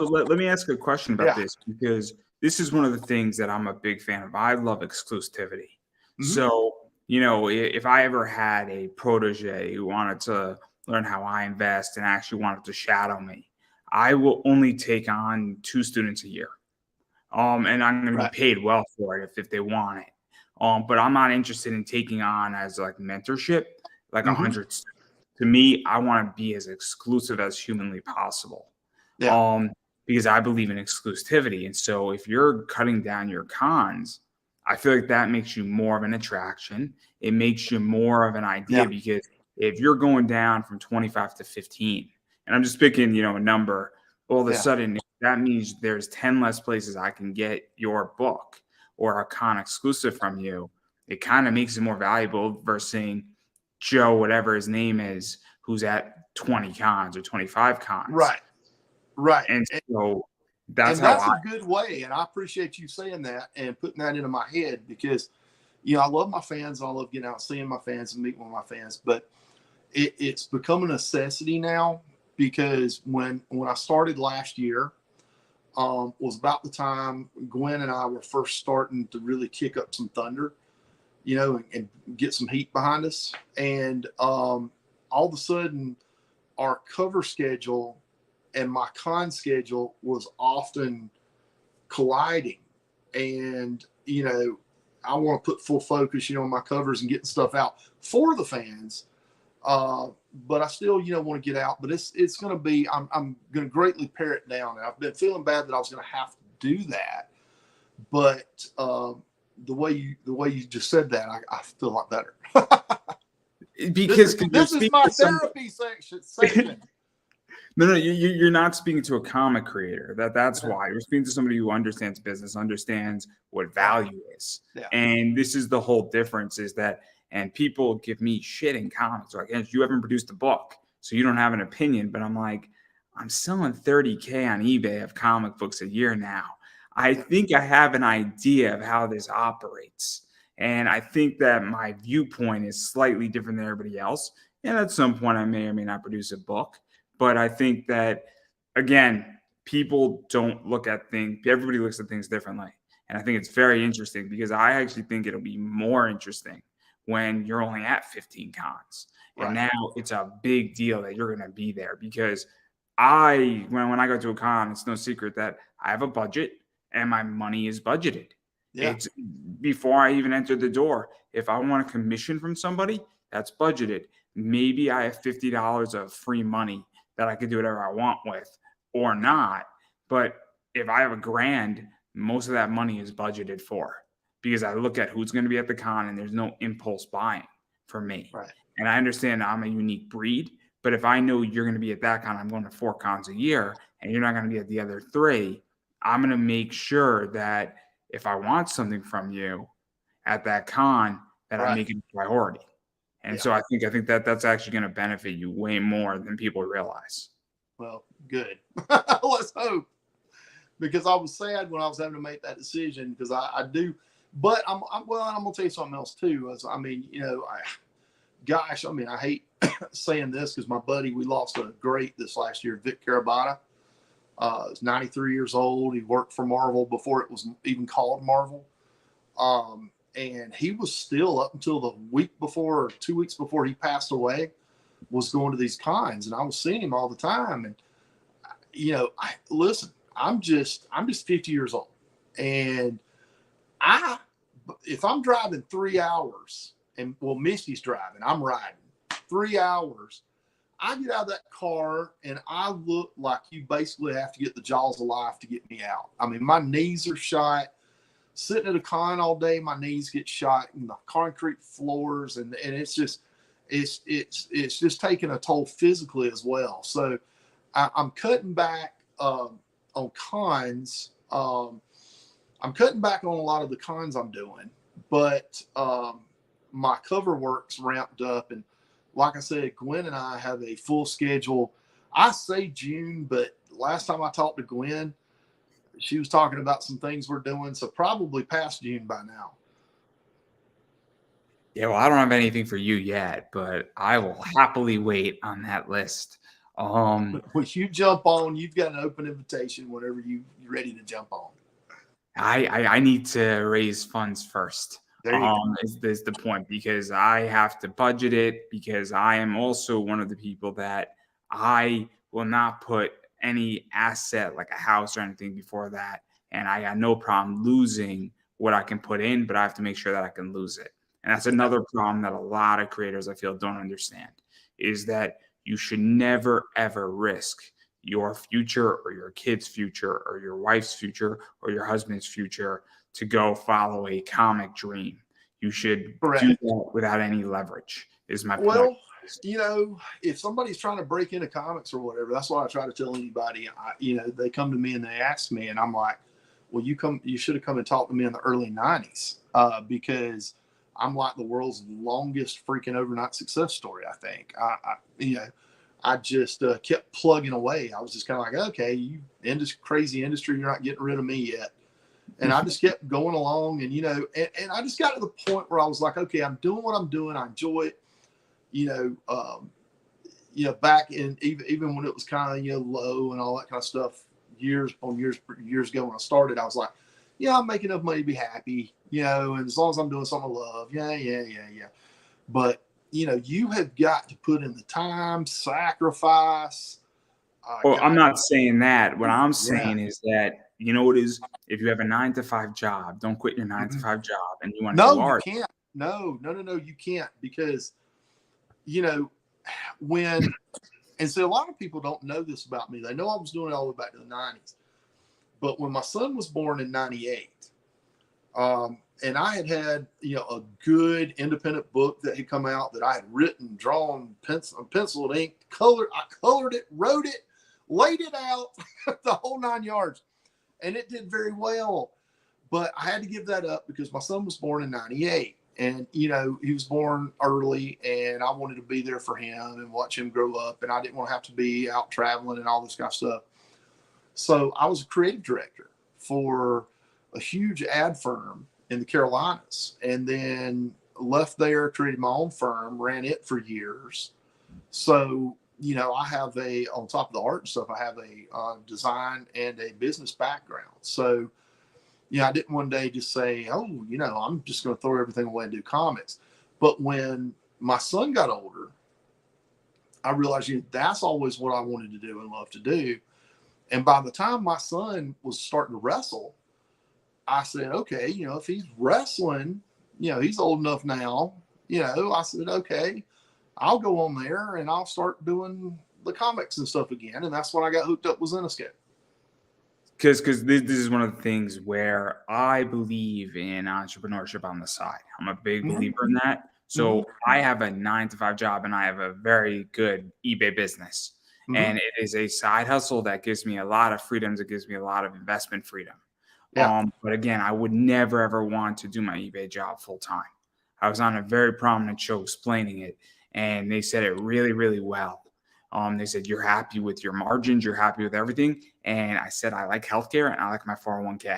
let me ask a question about this, because this is one of the things that I'm a big fan of. I love exclusivity. Mm-hmm. So, if I ever had a protege who wanted to learn how I invest and actually wanted to shadow me, I will only take on 2 students a year. And I'm going to be paid well for it if they want it. But I'm not interested in taking on as like mentorship, like 100. To me, I want to be as exclusive as humanly possible. Yeah. Because I believe in exclusivity. And so if you're cutting down your cons, I feel like that makes you more of an attraction. It makes you more of an idea because if you're going down from 25 to 15, and I'm just picking, a number, all of a sudden that means there's 10 less places I can get your book or a con exclusive from you. It kind of makes it more valuable versus saying Joe, whatever his name is, who's at 20 cons or 25 cons. Right. And so that's a good way. And I appreciate you saying that and putting that into my head because, I love my fans. And I love getting out, seeing my fans and meeting with my fans, but it's become a necessity now because when I started last year, was about the time Gwen and I were first starting to really kick up some thunder, and get some heat behind us. And all of a sudden, our cover schedule and my con schedule was often colliding. And, I want to put full focus, on my covers and getting stuff out for the fans. But I still, want to get out. But it's going to be, I'm going to greatly pare it down. And I've been feeling bad that I was going to have to do that. But the way you just said that, I feel a lot better. Because this is my therapy section. No, you're not speaking to a comic creator. That's why you're speaking to somebody who understands business, understands what value is. Yeah. And this is the whole difference is that, and people give me shit in comics. Like, you haven't produced a book, so you don't have an opinion. But I'm like, I'm selling 30K on eBay of comic books a year now. I think I have an idea of how this operates. And I think that my viewpoint is slightly different than everybody else. And at some point, I may or may not produce a book. But I think that, again, people don't look at things. Everybody looks at things differently. And I think it's very interesting because I actually think it'll be more interesting when you're only at 15 cons. And now it's a big deal that you're going to be there because when I go to a con, it's no secret that I have a budget and my money is budgeted. Yeah. It's before I even entered the door. If I want a commission from somebody, that's budgeted. Maybe I have $50 of free money that I could do whatever I want with or not. But if I have $1,000, most of that money is budgeted for because I look at who's going to be at the con and there's no impulse buying for me. Right. And I understand I'm a unique breed, but if I know you're going to be at that con, I'm going to 4 cons a year and you're not going to be at the other 3, I'm going to make sure that if I want something from you at that con, that I make it a priority. And so I think that that's actually going to benefit you way more than people realize. Well, good. Let's hope. Because I was sad when I was having to make that decision because I do. But I'm going to tell you something else too. I hate saying this because my buddy, we lost a great this last year, Vic Carabata. He's 93 years old. He worked for Marvel before it was even called Marvel. And he was still up until the week before or 2 weeks before he passed away was going to these cons. And I was seeing him all the time. And, listen, I'm just 50 years old. And if I'm driving 3 hours Misty's driving, I'm riding 3 hours, I get out of that car and I look like you basically have to get the jaws of life to get me out. I mean, my knees are shot. Sitting at a con all day, my knees get shot in the concrete floors, and it's just taking a toll physically as well. So I'm cutting back on cons. I'm cutting back on a lot of the cons I'm doing, but my cover work's ramped up, and like I said, Gwen and I have a full schedule. I say June, but last time I talked to Gwen, she was talking about some things we're doing, so probably past June by now. Yeah, well, I don't have anything for you yet, but I will happily wait on that list. When you jump on, you've got an open invitation whenever you're ready to jump on. I need to raise funds first. Is the point, because I have to budget it, because I am also one of the people that I will not put any asset like a house or anything before that. And I got no problem losing what I can put in, but I have to make sure that I can lose it. And that's another problem that a lot of creators I feel don't understand, is that you should never, ever risk your future or your kid's future or your wife's future or your husband's future to go follow a comic dream. You should do that without any leverage, is my point. Well, if somebody's trying to break into comics or whatever, that's what I try to tell anybody. They come to me and they ask me, and I'm like, well, you should have come and talked to me in the early 90s because I'm like the world's longest freaking overnight success story, I think. I just kept plugging away. I was just kind of like, okay, you in this crazy industry, you're not getting rid of me yet. And I just kept going along, and and I just got to the point where I was like, okay, I'm doing what I'm doing. I enjoy it. Back in even when it was kind of low and all that kind of stuff, years ago when I started, I was like, I'm making enough money to be happy, and as long as I'm doing something I love, yeah. But you have got to put in the time, sacrifice, Well, I'm God, not saying that. What I'm yeah. saying is that, you know what is, if you have a 9 to 5 job, don't quit your nine to Mhm. five job and you want to do No, you art. can't. No, no, no, no, you can't because you know when and so a lot of people don't know this about me. They know I was doing it all the way back to the '90s, but when my son was born in '98, and I had a good independent book that had come out that I had written, drawn, penciled, ink, colored. I colored it, wrote it, laid it out, the whole 9 yards, and it did very well. But I had to give that up because my son was born in '98. And, he was born early and I wanted to be there for him and watch him grow up. And I didn't want to have to be out traveling and all this kind of stuff. So I was a creative director for a huge ad firm in the Carolinas and then left there, created my own firm, ran it for years. So, I have on top of the art and stuff, I have a design and a business background. So, I didn't one day just say, oh, I'm just going to throw everything away and do comics. But when my son got older, I realized that's always what I wanted to do and love to do. And by the time my son was starting to wrestle, I said, okay, if he's wrestling, he's old enough now, I said, okay, I'll go on there and I'll start doing the comics and stuff again. And that's when I got hooked up with Zenescape. Because this is one of the things where I believe in entrepreneurship on the side. I'm a big Mm-hmm. believer in that. Mm-hmm. So I have a 9 to 5 job and I have a very good eBay business. Mm-hmm. And it is a side hustle that gives me a lot of freedoms. It gives me a lot of investment freedom. Yeah. But again, I would never ever want to do my eBay job full time. I was on a very prominent show explaining it, and they said it really, really well. They said, you're happy with your margins, you're happy with everything. And I said, I like healthcare and I like my 401k.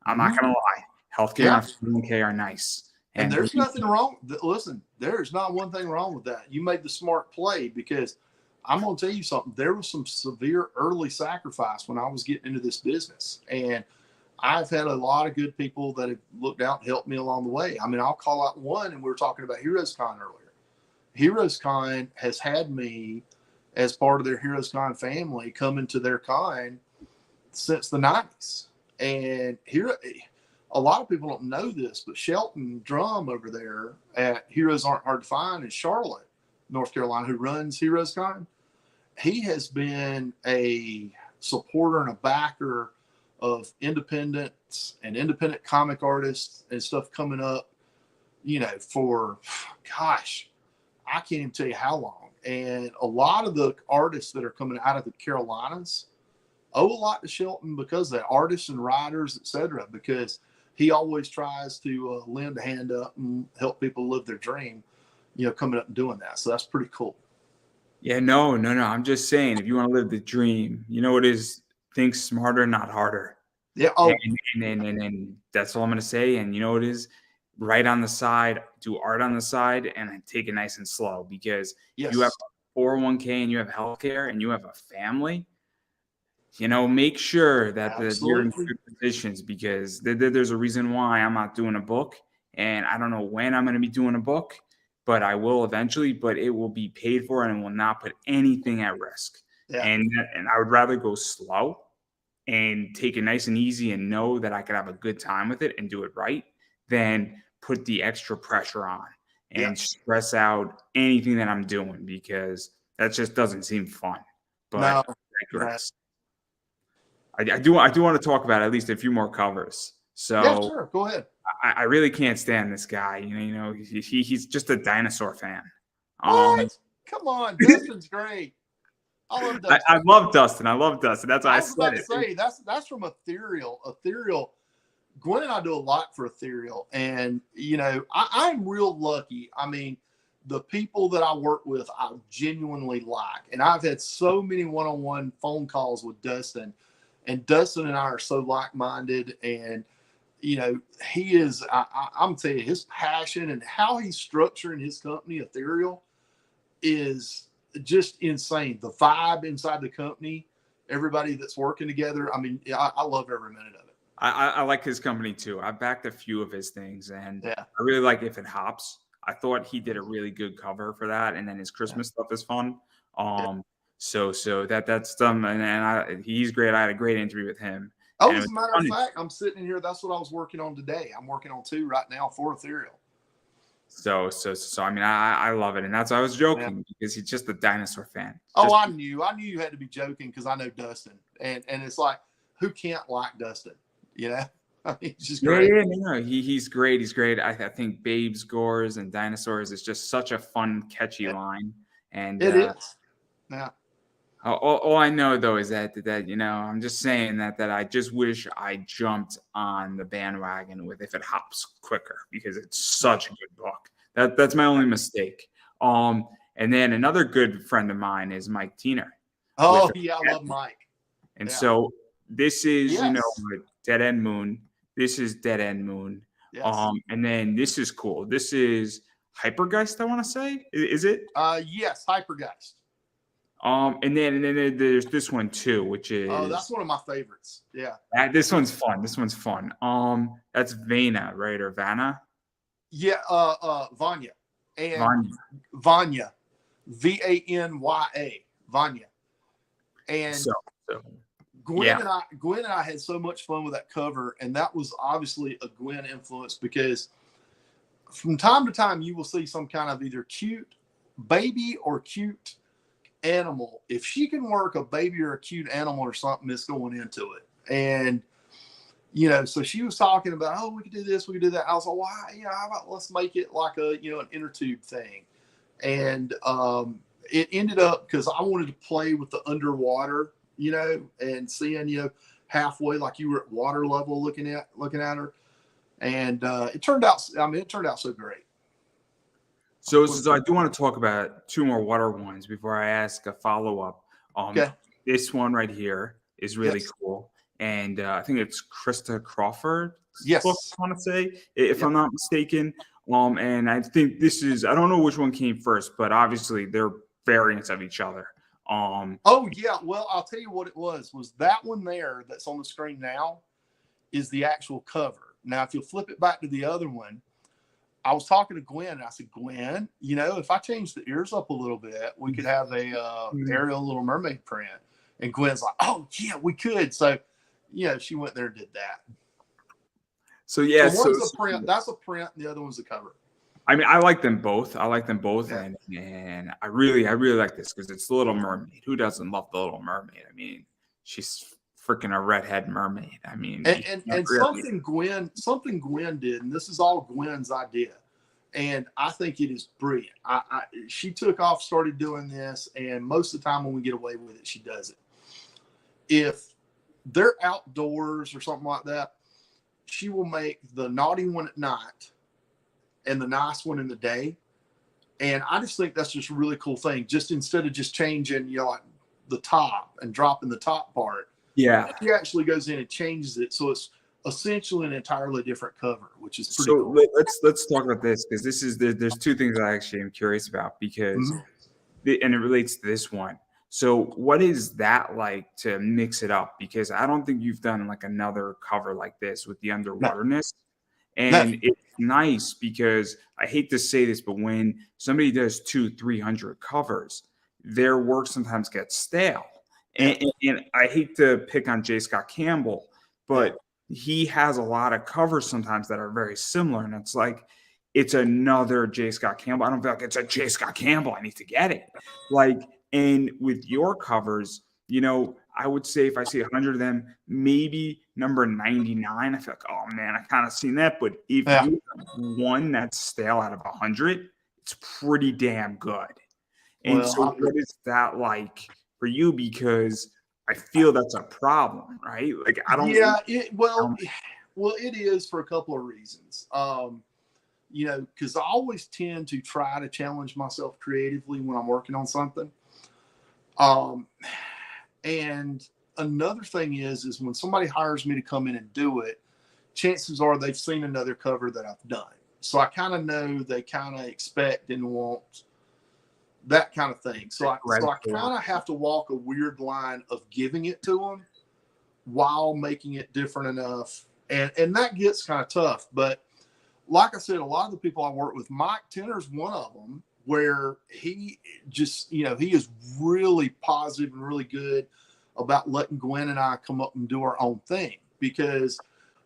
I'm not Mm-hmm. going to lie. Healthcare Yeah. and 401k are nice. And And there's nothing wrong. Listen, there's not one thing wrong with that. You made the smart play because I'm going to tell you something. There was some severe early sacrifice when I was getting into this business. And I've had a lot of good people that have looked out and helped me along the way. I mean, I'll call out one, and we were talking about Heroes Con earlier. Heroes Con has had me as part of their Heroes Con family coming to their con since the 90s. And here, a lot of people don't know this, but Shelton Drum over there at Heroes Aren't Hard to Find in Charlotte, North Carolina, who runs Heroes Con, he has been a supporter and a backer of independents and independent comic artists and stuff coming up, for gosh, I can't even tell you how long. And a lot of the artists that are coming out of the Carolinas owe a lot to Shelton because they're artists and writers, etc. Because he always tries to lend a hand up and help people live their dream, coming up and doing that. So that's pretty cool. yeah, no. I'm just saying, if you want to live the dream, you know what is, think smarter, not harder. Yeah. And, Oh, and that's all I'm going to say. And you know what it is? Right on the side, do art on the side, and take it nice and slow. Because if you have yes. a 401k and you have healthcare and you have a family, make sure that you're in Absolutely. good positions, because there's a reason why I'm not doing a book, and I don't know when I'm going to be doing a book, but I will eventually. But it will be paid for and it will not put anything at risk. Yeah. And I would rather go slow and take it nice and easy and know that I could have a good time with it and do it right than put the extra pressure on Yeah. and stress out anything that I'm doing, because that just doesn't seem fun. But No. I No. digress. I do want to talk about at least a few more covers. Yeah. So Sure. Go ahead. I really can't stand this guy. He's just a dinosaur fan. What? Come on, Dustin's great. I love I Dustin. love Dustin. I love Dustin. That's why I I was said about to it. say that's from Ethereal. Ethereal. Gwen and I do a lot for Ethereal, and I'm real lucky. I mean, the people that I work with, I genuinely like, and I've had so many one-on-one phone calls with Dustin, and Dustin and I are so like-minded, and he is. I'm telling you, his passion and how he's structuring his company, Ethereal, is just insane. The vibe inside the company, everybody that's working together. I mean, I love every minute of it. I like his company too. I backed a few of his things, and Yeah. I really like If It Hops. I thought he did a really good cover for that, and then his Christmas stuff is fun. Yeah. So that's he's great. I had a great interview with him. And Oh, it as was a matter of funny. fact, I'm sitting in here. That's what I was working on today. I'm working on 2 right now for Ethereal. So I mean, I love it, and that's why I was Yeah. joking because he's just a dinosaur fan. Oh, Just I knew you had to be joking because I know Dustin, and it's like, who can't like Dustin? You know, I mean, he's just yeah, great. yeah, no, he's great. He's great. I think Babes, Gores, and Dinosaurs is just such a fun, catchy line. And It is. Yeah. all I know though is that I'm just saying that I just wish I jumped on the bandwagon with If It Hops quicker because it's such a good book. That's my only mistake. And then another good friend of mine is Mike Tiener. Oh With yeah, I love Mike. And Yeah. so this is, Yes. Dead End Moon. This is Dead End Moon. Yes. And then this is cool. This is Hypergeist, I want to say. Is it? Yes, Hypergeist. And then there's this one too, which is Oh, that's one of my favorites. Yeah. this one's fun. This one's fun. That's Vana, right? Or Vanna? Yeah, Vanya. And Vanya. Vanya. Vanya. Vanya. And So Gwen yeah. and I had so much fun with that cover, and that was obviously a Gwen influence because from time to time you will see some kind of either cute baby or cute animal. If she can work a baby or a cute animal or something, it's going into it. And so she was talking about, oh, we could do this, we could do that. I was like, well, how about let's make it like an inner tube thing. And it ended up because I wanted to play with the underwater, and seeing, halfway, like you were at water level looking at her. And it turned out so great. So I do want to talk about 2 more water ones before I ask a follow-up. Okay. This one right here is really Yes. cool. And I think it's Krista Crawford. Yes. Book, I want to say, if I'm not mistaken. And I think I don't know which one came first, but obviously they're variants of each other. Oh yeah. Well, I'll tell you what it was that one there that's on the screen now is the actual cover. Now, if you'll flip it back to the other one, I was talking to Gwen and I said, Gwen, if I change the ears up a little bit, we could have a Ariel Little Mermaid print. And Gwen's like, oh yeah, we could. So, she went there and did that. So yeah, so one's a print. That's a print. And the other one's a cover. I mean, I like them both. Yeah. And I really like this because it's the Little Mermaid. Who doesn't love the Little Mermaid? I mean, she's freaking a redhead mermaid. I mean, and something Gwen did, and this is all Gwen's idea, and I think it is brilliant. She took off, started doing this, and most of the time when we get away with it, she does it. If they're outdoors or something like that, she will make the naughty one at night and the nice one in the day. And I just think that's just a really cool thing. Just instead of just changing, like the top and dropping the top part. Yeah. She actually goes in and changes it. So it's essentially an entirely different cover, which is pretty cool. Let's talk about this because there's 2 things I actually am curious about because, and it relates to this one. So what is that like to mix it up? Because I don't think you've done like another cover like this with the underwaterness. And it's nice because I hate to say this, but when somebody does 200-300 covers, their work sometimes gets stale. And I hate to pick on J. Scott Campbell, but he has a lot of covers sometimes that are very similar. And it's like, it's another J. Scott Campbell. I don't feel like it's a J. Scott Campbell. I need to get it. And with your covers, I would say if I see 100 of them, maybe number 99, I feel like, oh man, I kind of seen that. But if you have one that's stale out of 100, it's pretty damn good. And so what is that like for you? Because I feel that's a problem, right? Like I don't. Yeah, it is for a couple of reasons. Because I always tend to try to challenge myself creatively when I'm working on something. And another thing is when somebody hires me to come in and do it, chances are they've seen another cover that I've done. So I kind of know they kind of expect and want that kind of thing. So I kind of have to walk a weird line of giving it to them while making it different enough. And that gets kind of tough. But like I said, a lot of the people I work with, Mike Tenner's one of them where he just, he is really positive and really good about letting Gwen and I come up and do our own thing, because,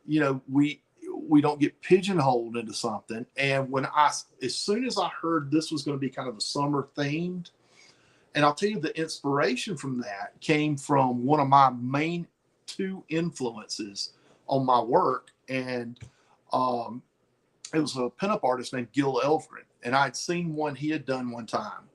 we don't get pigeonholed into something. And as soon as I heard this was going to be kind of a summer themed, and I'll tell you, the inspiration from that came from one of my main two influences on my work. And it was a pinup artist named Gil Elfgren. And I'd seen one he had done one time,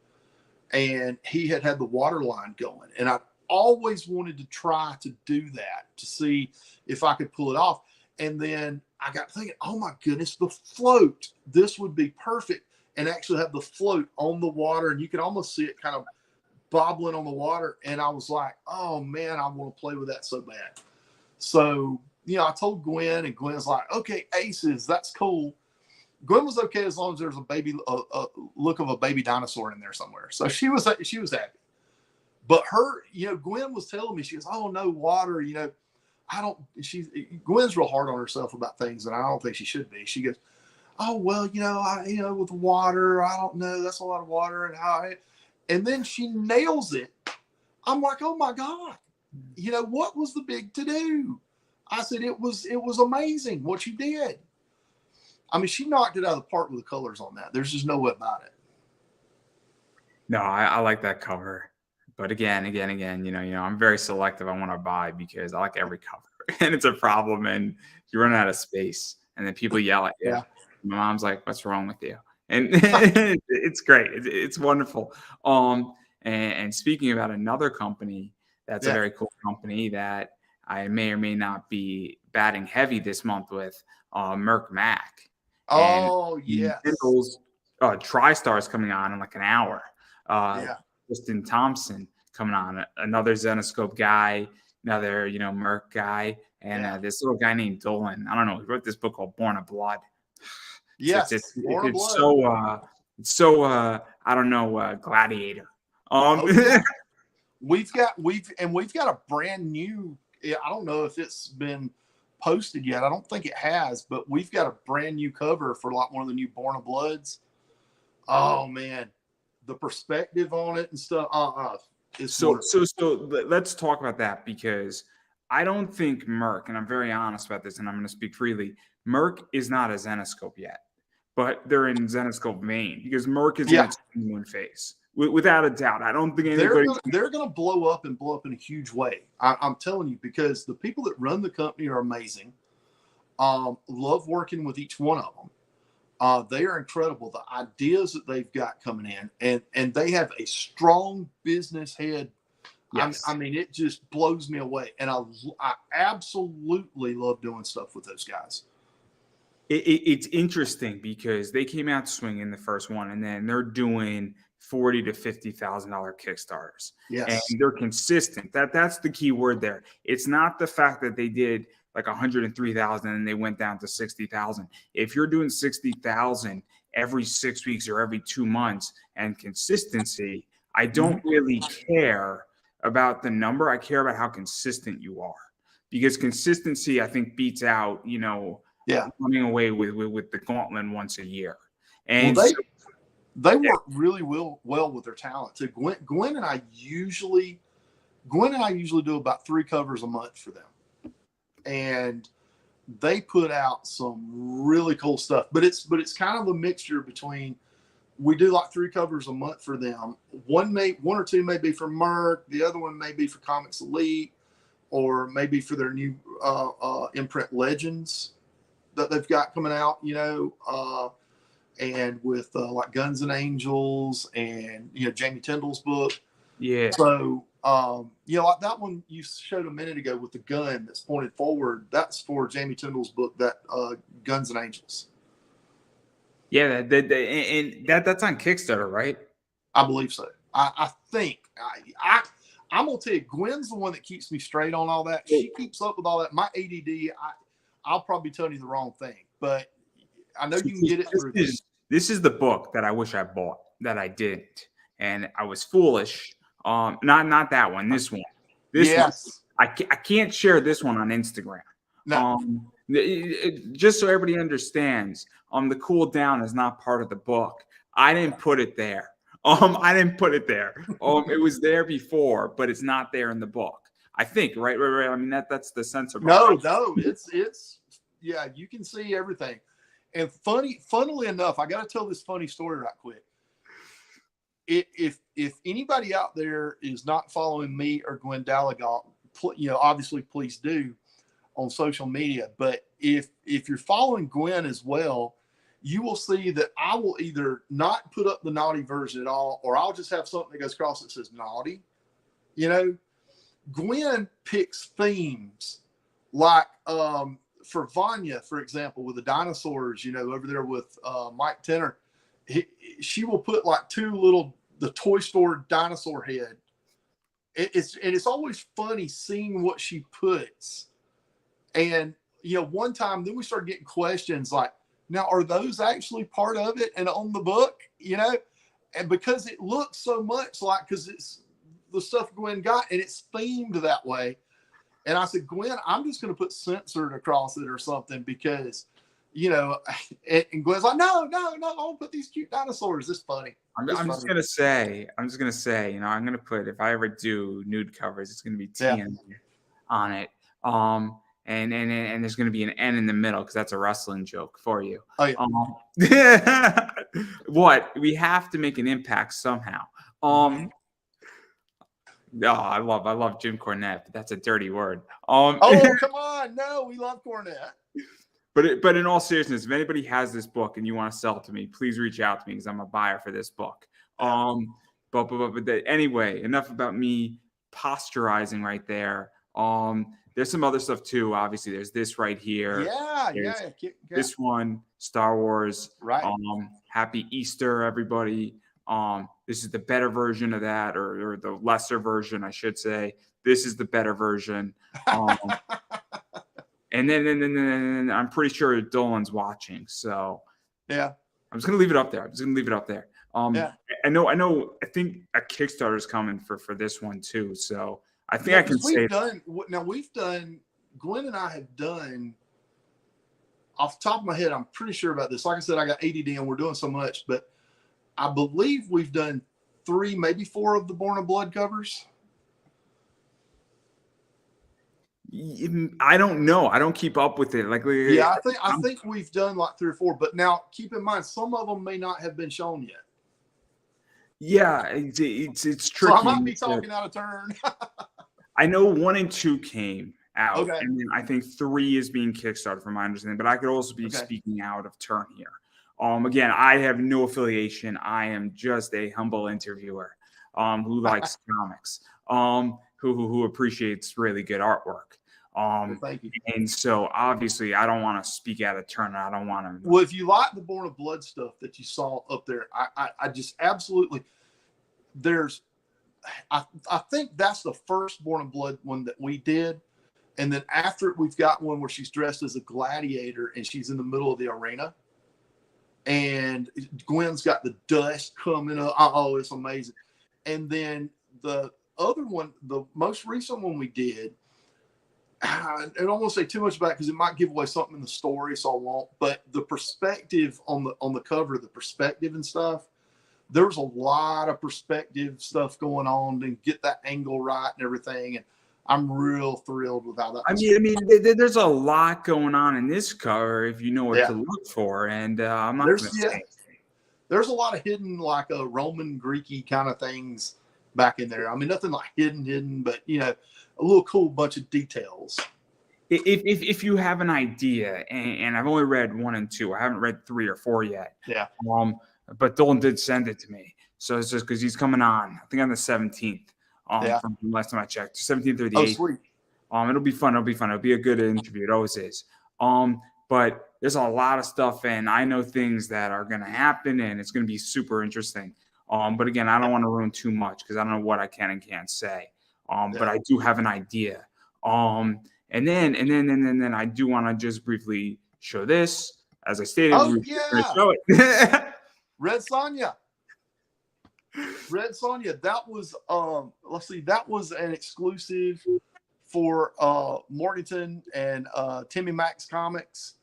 and he had the water line going. And I always wanted to try to do that, to see if I could pull it off. And then I got thinking, oh my goodness, the float, this would be perfect. And actually have the float on the water, and you can almost see it kind of bobbling on the water. And I was like, oh man, I want to play with that so bad. So, I told Gwen, and Gwen's like, okay, aces, that's cool. Gwen was okay as long as there's a look of a baby dinosaur in there somewhere. So she was happy. But Gwen was telling me, she goes, oh no, water, Gwen's real hard on herself about things, and I don't think she should be. She goes, oh, well, with water, I don't know, that's a lot of water, and then she nails it. I'm like, oh my God, what was the big to do? I said, it was amazing what you did. I mean, she knocked it out of the park with the colors on that. There's just no way about it. No, I like that cover. But again, I'm very selective on what I buy, because I like every cover. And it's a problem, and you run out of space, and then people yell at you. Yeah. My mom's like, what's wrong with you? And it's great. It's wonderful. And speaking about another company, that's a very cool company that I may or may not be batting heavy this month with, Merc Mac. Oh, yes. Kindle's TriStar's coming on in like an hour. Justin Thompson coming on, another Zenoscope guy, another, Merc guy, and this little guy named Dolan. I don't know. He wrote this book called Born of Blood. Yes, it's so I don't know, Gladiator. We've got a brand new. I don't know if it's been posted yet. I don't think it has, but we've got a brand new cover for like one of the new Born of Bloods. Oh man, the perspective on it and stuff. So let's talk about that, because I don't think Merc, and I'm very honest about this, and I'm going to speak freely, Merc is not a Zenoscope yet, but they're in Zenoscope vein, because Merc is in its genuine phase. Without a doubt. I don't think anybody... They're going to blow up in a huge way. I'm telling you, because the people that run the company are amazing. Love working with each one of them. They are incredible. The ideas that they've got coming in, and they have a strong business head. Yes. I mean, it just blows me away. And I absolutely love doing stuff with those guys. It's interesting, because they came out swinging the first one, and then they're doing $40,000 to $50,000 Kickstarters. Yes. And they're consistent. That's the key word there. It's not the fact that they did like 103,000 and they went down to 60,000. If you're doing 60,000 every 6 weeks or every 2 months and consistency, I don't really care about the number. I care about how consistent you are, because consistency, I think, beats out, running away with the gauntlet once a year. And they work really well with their talent too. Gwen and I usually do about 3 covers a month for them, and they put out some really cool stuff. But it's kind of a mixture between, we do like 3 covers a month for them. One or two may be for Merc, the other one may be for Comics Elite, or maybe for their new imprint Legends that they've got coming out. And with like Guns and Angels and Jamie Tyndall's book. Yeah. So like that one you showed a minute ago with the gun that's pointed forward, that's for Jamie Tyndall's book, that Guns and Angels. Yeah, and that's on Kickstarter, right? I believe so. I think I'm gonna tell you, Gwen's the one that keeps me straight on all that. She keeps up with all that. My ADD, I'll probably tell you the wrong thing, but I know you can get it through. This is the book that I wish I bought that I didn't, and I was foolish. Not that one. This one. This one. I can't share this one on Instagram. No. Just so everybody understands, the cool down is not part of the book. I didn't put it there. I didn't put it there. It was there before, but it's not there in the book. I think, right. I mean, that's the censor book. No, it's yeah, you can see everything. And funnily enough, I got to tell this funny story right quick. If anybody out there is not following me or Gwen Dalagot, obviously please do on social media. But if you're following Gwen as well, you will see that I will either not put up the naughty version at all, or I'll just have something that goes across that says naughty. Gwen picks themes like for Vanya, for example, with the dinosaurs, over there with Mike Tenner, she will put like the toy store dinosaur head. It's always funny seeing what she puts. And, one time then we started getting questions like, now, are those actually part of it and on the book, and because it looks so much like, because it's the stuff Gwen got and it's themed that way. And I said, Gwen, I'm just going to put censored across it or something because, and Gwen's like, no, I won't put these cute dinosaurs. It's funny. I'm just going to say, I'm going to put, if I ever do nude covers, it's going to be TN on it. And there's going to be an N in the middle because that's a wrestling joke for you. Oh, yeah. What? We have to make an impact somehow. I love Jim Cornette, but that's a dirty word. Oh, come on. No, we love Cornette. But in all seriousness, if anybody has this book and you want to sell it to me, please reach out to me because I'm a buyer for this book. Anyway, enough about me posturizing right there. There's some other stuff too. Obviously, there's this right here. Yeah. This one, Star Wars. Right. Happy Easter, everybody. This is the better version of that, or the lesser version, I should say. This is the better version. And then I'm pretty sure Dolan's watching. So yeah, I'm just gonna leave it up there. I know. I think a Kickstarter is coming for this one too. So I think I can say Gwen and I have done, off the top of my head, I'm pretty sure about this. Like I said, I got ADD and we're doing so much, but I believe we've done 3, maybe 4 of the Born of Blood covers. I don't know. I don't keep up with it. I think we've done like 3 or 4, but now keep in mind, some of them may not have been shown yet. Yeah, it's tricky. So I might be talking out of turn. I know 1 and 2 came out, okay, and then I think 3 is being kickstarted, from my understanding. But I could also be speaking out of turn here. Again, I have no affiliation. I am just a humble interviewer who likes comics, who appreciates really good artwork. Thank you. And so obviously I don't want to speak out of turn. I don't want to. Well, if you like the Born of Blood stuff that you saw up there, I just absolutely, I think that's the first Born of Blood one that we did. And then after it, we've got one where she's dressed as a gladiator and she's in the middle of the arena. And Gwen's got the dust coming up. Oh, it's amazing. And then the other one, the most recent one we did, I don't want to say too much about it because it might give away something in the story, so I won't. But the perspective on the cover, the perspective and stuff, there was a lot of perspective stuff going on to get that angle right and everything. And I'm real thrilled with how that. I mean, there's a lot going on in this cover if you know what to look for. And I'm not going to say. There's a lot of hidden, like a Roman Greeky kind of things back in there. I mean, nothing like hidden, but a little cool bunch of details. If you have an idea, and I've only read 1 and 2, I haven't read 3 or 4 yet. Yeah. But Dolan did send it to me, so it's just because he's coming on. I think on the 17th. From last time I checked, 17th or the 8th. Sweet. It'll be fun. It'll be a good interview. It always is. But there's a lot of stuff, and I know things that are going to happen, and it's going to be super interesting. But again, I don't want to ruin too much because I don't know what I can and can't say. But I do have an idea. And then I do want to just briefly show this. As I stated, show it. Red Sonja. That was that was an exclusive for Morganton and Timmy Max Comics.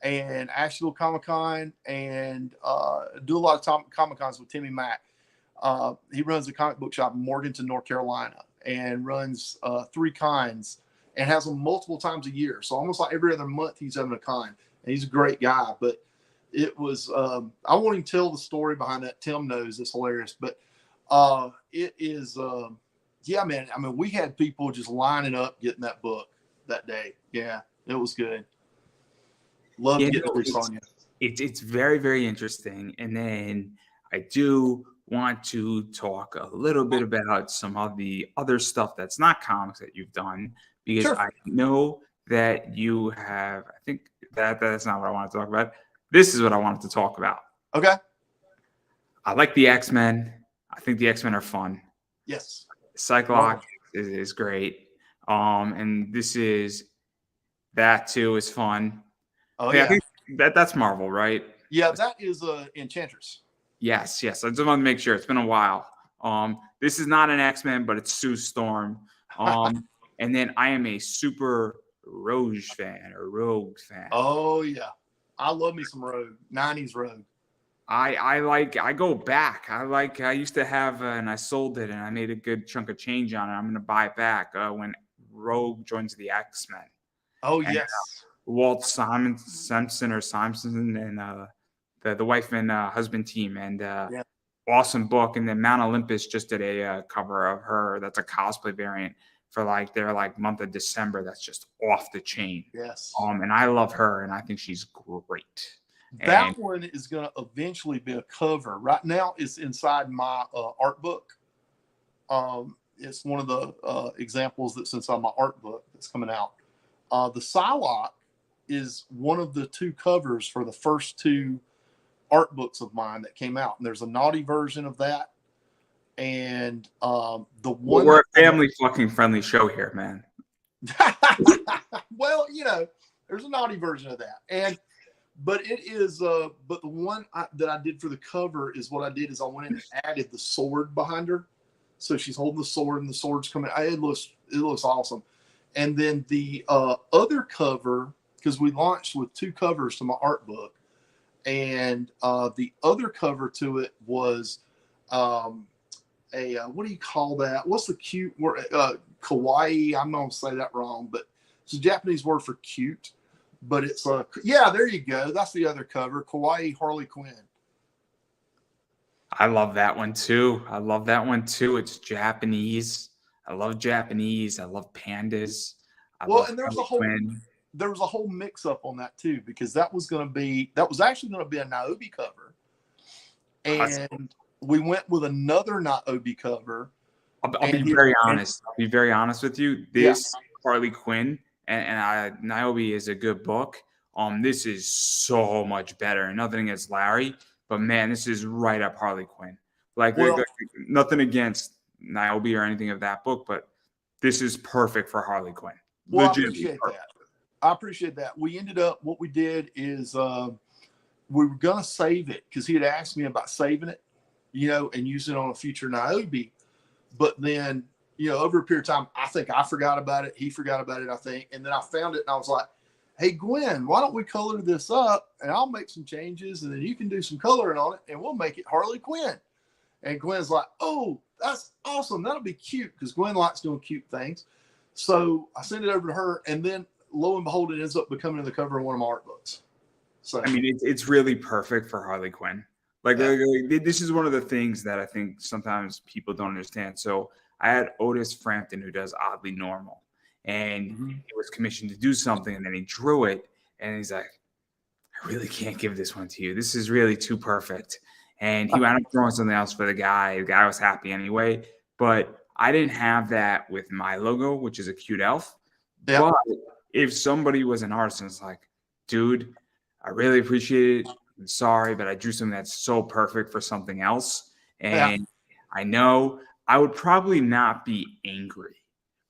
and Asheville Comic Con, and do a lot of Comic Cons with Timmy Mack. He runs a comic book shop in Morganton, North Carolina, and runs 3 cons and has them multiple times a year. So almost like every other month he's having a con. And he's a great guy. But it was I won't even tell the story behind that. Tim knows it's hilarious. But it is yeah, man. I mean, we had people just lining up getting that book that day. Yeah, it was good. Love Yeah, getting no, free Sonya. it's very, very interesting. And then I do want to talk a little bit about some of the other stuff that's not comics that you've done, because Sure. I know that you have, I think that's not what I want to talk about. This is what I wanted to talk about. Okay. I like the X-Men. I think the X-Men are fun. Yes. Cyclops is great. And this is that too is fun. Oh Hey, I yeah. think that's Marvel, right? Yeah, that is Enchantress. Yes. I just want to make sure. It's been a while. This is not an X-Men, but it's Sue Storm. And then I am a super Rogue fan. Oh yeah. I love me some Rogue. 90s Rogue. I go back. I used to have and I sold it and I made a good chunk of change on it. I'm gonna buy it back when Rogue joins the X-Men. Oh And, yes. Walt Simpson and the wife and husband team, and Yeah. awesome book. And then Mount Olympus just did a cover of her. That's a cosplay variant for their month of December. That's just off the chain. Yes. And I love her, and I think she's great. That And one is going to eventually be a cover. Right now, it's inside my art book. It's one of the examples that's inside my art book that's coming out. The Psylocke is one of the 2 covers for the first 2 art books of mine that came out. And there's a naughty version of that. And the one we're a family fucking friendly show here, man. well, there's a naughty version of that. But it is but the one that I did for the cover is what I did is I went in and added the sword behind her. So she's holding the sword and the sword's coming. It looks awesome. And then the other cover, because we launched with 2 covers to my art book, and the other cover to it was what do you call that? What's the cute word? Kawaii. I'm going to say that wrong, but it's a Japanese word for cute. But it's yeah, there you go. That's the other cover, Kawaii Harley Quinn. I love that one too. It's Japanese. I love Japanese. I love pandas. And there was a whole mix up on that too, because that was actually going to be a Niobe cover, and we went with another Niobe cover. I'll be very honest. I'll be very honest with you. This Harley Quinn and Niobe is a good book. This is so much better. And nothing against Larry, but man, this is right up Harley Quinn. Nothing against Niobe or anything of that book, but this is perfect for Harley Quinn. Well, I appreciate that. We ended up, what we did is we were going to save it because he had asked me about saving it, and using it on a future Niobe. But then, over a period of time, I think I forgot about it. He forgot about it, I think. And then I found it and I was like, hey, Gwen, why don't we color this up and I'll make some changes and then you can do some coloring on it and we'll make it Harley Quinn. And Gwen's like, oh, that's awesome. That'll be cute, because Gwen likes doing cute things. So I sent it over to her, and then lo and behold, it ends up becoming the cover of one of my art books. So I mean, it's really perfect for Harley Quinn. This is one of the things that I think sometimes people don't understand. So I had Otis Frampton, who does Oddly Normal, and he was commissioned to do something, and then he drew it, and he's like, I really can't give this one to you. This is really too perfect. And he wound up throwing something else for the guy. The guy was happy anyway. But I didn't have that with my logo, which is a cute elf. Yeah. But if somebody was an artist and was like, dude, I really appreciate it. I'm sorry, but I drew something that's so perfect for something else. And I know I would probably not be angry,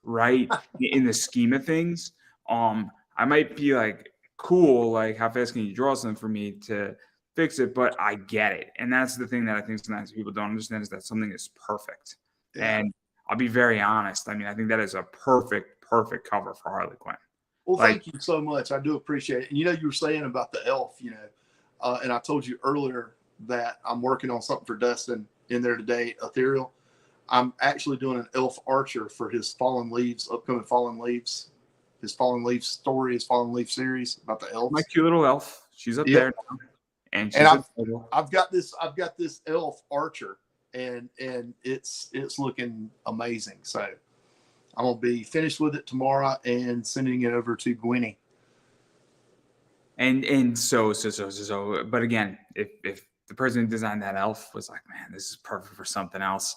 right? In the scheme of things. I might be like, cool, like how fast can you draw something for me to fix it? But I get it. And that's the thing that I think sometimes people don't understand, is that something is perfect. Yeah. And I'll be very honest. I mean, I think that is a perfect cover for Harley Quinn. Well, Like, thank you so much. I do appreciate it. And you were saying about the elf, and I told you earlier that I'm working on something for Dustin in there today, Ethereal. I'm actually doing an elf archer for his upcoming Fallen Leaves, his Fallen Leaves story, his Fallen Leaf series about the my elves. cute little elf. She's up there Yep. now, and And she's adorable. I've got this elf archer, and it's looking amazing. So I'm gonna be finished with it tomorrow and sending it over to Gwenny. And so, but again, if the person who designed that elf was like, man, this is perfect for something else,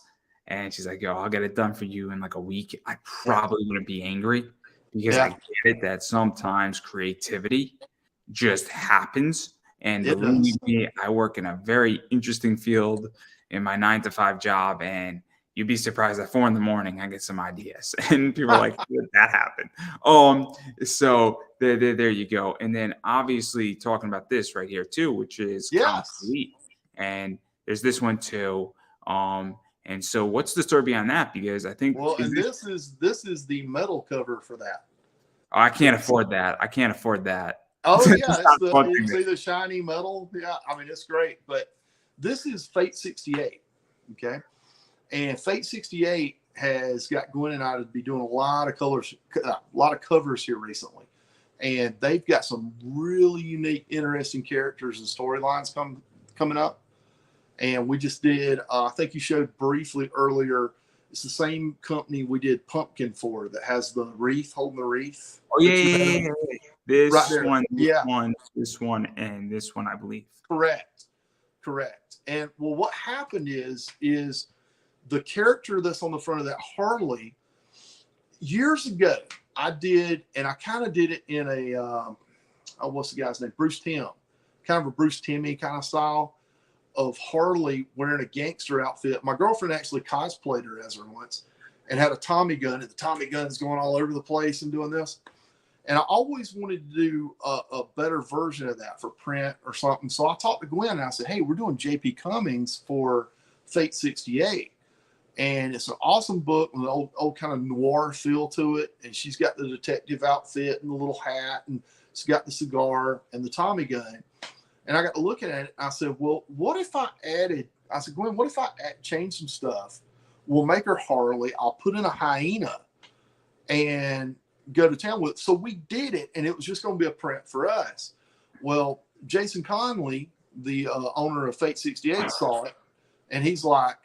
and she's like, yo, I'll get it done for you in like a week, I Yeah. probably wouldn't be angry, because I Yeah, get it that sometimes creativity just happens. And it does. believe me, I work in a very interesting field in my 9 to 5 job, and you'd be surprised at 4 a.m. I get some ideas, and people are like, "How did that happen?" So there you go. And then obviously talking about this right here too, which is Comic Yes. Elite, and there's this one too. And so what's the story behind that? Because I think Well, is and this this is the metal cover for that. oh, I can't afford that. I can't afford that. Oh yeah, It's not one thing see the shiny metal. Yeah, I mean it's great. But this is Fate 68. Okay. And Fate 68 has got Gwen and I to be doing a lot of covers here recently. And they've got some really unique, interesting characters and storylines coming up. And we just did, I think you showed briefly earlier, it's the same company we did Pumpkin for that has the wreath, holding the wreath. Oh yeah, yeah, yeah, yeah. This Right there. one, Yeah, this one, and this one, I believe. correct. And well, what happened is the character that's on the front of that Harley, years ago, I did, and I kind of did it in a, what's the guy's name? Bruce Timm. Kind of a Bruce Timmy kind of style of Harley wearing a gangster outfit. My girlfriend actually cosplayed her as her once and had a Tommy gun, and the Tommy gun's going all over the place and doing this. And I always wanted to do a better version of that for print or something. So I talked to Gwen and I said, hey, we're doing J.P. Cummings for Fate 68. And it's an awesome book with an old kind of noir feel to it. And she's got the detective outfit and the little hat, and she's got the cigar and the Tommy gun. And I got to look at it, and I said, well, what if I said, Gwen, what if I change some stuff? We'll make her Harley. I'll put in a hyena and go to town with it. So we did it, and it was just going to be a print for us. Well, Jason Conley, the owner of Fate 68, saw it, and he's like,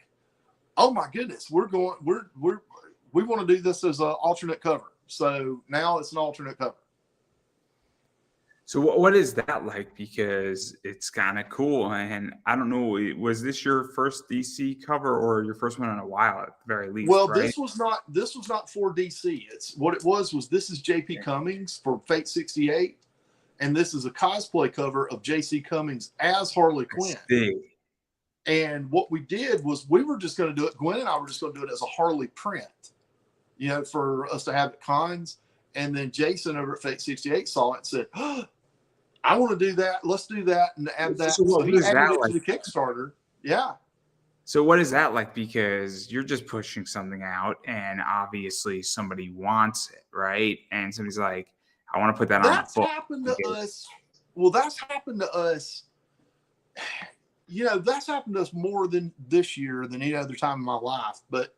oh my goodness, we want to do this as an alternate cover. So now it's an alternate cover. So what is that like? Because it's kind of cool, and I don't know. Was this your first DC cover or your first one in a while, at the very least? Well, right? this was not for DC. It's what it was this is JP Cummings for Fate 68, and this is a cosplay cover of JC Cummings as Harley Quinn. And what we did was we were just going to do it. Gwen and I were just going to do it as a Harley print, for us to have at cons. And then Jason over at Fate 68 saw it and said, oh, I want to do that. Let's do that and add that. So he added it to the Kickstarter. Yeah. So what is that like? Because you're just pushing something out, and obviously somebody wants it, right? And somebody's like, I want to put that on. That's happened to us. Well, that's happened to us. That's happened to us more than this year than any other time in my life. But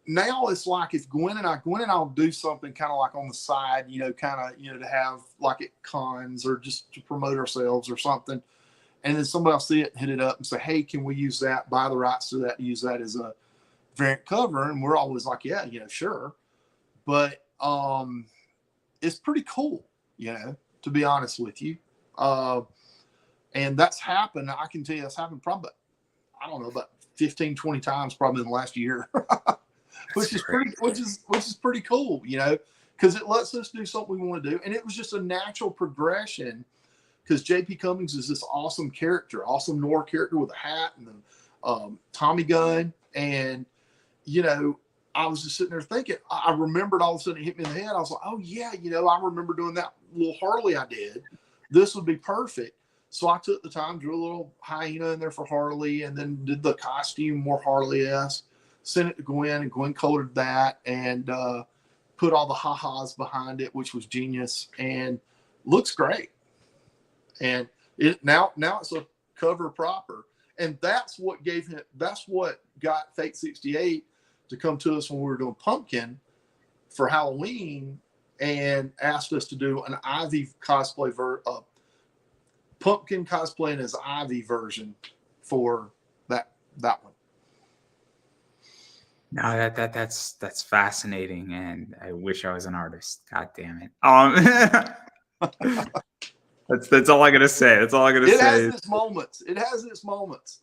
now it's like if Gwen and I'll do something kind of like on the side, to have like at cons or just to promote ourselves or something. And then somebody will see it and hit it up and say, hey, can we use that, buy the rights to that, use that as a variant cover? And we're always like, yeah, sure. But it's pretty cool, to be honest with you. And that's happened. I can tell you that's happened probably, I don't know, about 15, 20 times probably in the last year. which is pretty cool, because it lets us do something we want to do. And it was just a natural progression, because JP Cummings is this awesome character, awesome noir character with a hat and the Tommy gun. And, I was just sitting there thinking, I remembered all of a sudden it hit me in the head. I was like, oh yeah, I remember doing that little Harley I did. This would be perfect. So I took the time, drew a little hyena in there for Harley, and then did the costume more Harley-esque. Sent it to Gwen, and Gwen colored that. And put all the ha-has behind it, which was genius and looks great. And it now it's a cover proper. And that's what got Fate 68 to come to us when we were doing Pumpkin for Halloween and asked us to do an Ivy cosplay Pumpkin cosplaying as Ivy version for that one. No, that's fascinating, and I wish I was an artist. God damn it. That's all I gotta say. That's all I gotta say. It has its moments. It has its moments.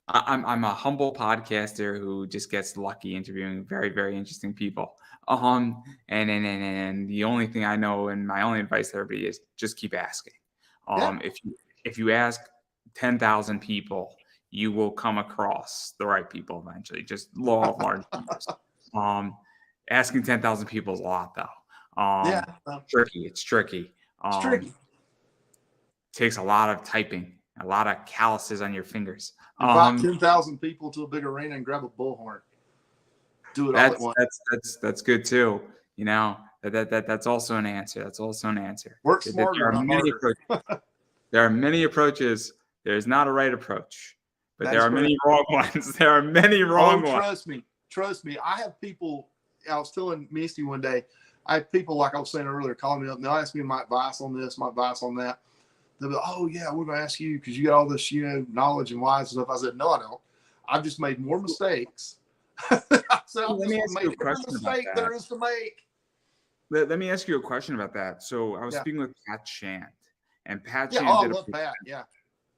I'm a humble podcaster who just gets lucky interviewing very, very interesting people. And the only thing I know and my only advice to everybody is just keep asking. If you ask 10,000 people, you will come across the right people eventually. Just law of large numbers. Asking 10,000 people is a lot though. Tricky. It's tricky. It's tricky. Takes a lot of typing, a lot of calluses on your fingers. Invite 10,000 people to a big arena and grab a bullhorn. Do it all at once. That's good too. You know, that's also an answer. That's also an answer. Work smarter, not harder. There are many approaches. There's not a right approach, but there are many wrong ones. There are many wrong ones. Trust me. I have people. I was telling Misty one day. I have people, like I was saying earlier, calling me up and they'll ask me my advice on this, my advice on that. They'll be like, "Oh yeah, we're gonna ask you because you got all this, knowledge and wise stuff." I said, "No, I don't. I've just made more mistakes." I said, Let me ask you a question mistake about that. there is to make. Let me ask you a question about that. So I was speaking with Pat Chand, and Pat Chand I love Pat. Yeah.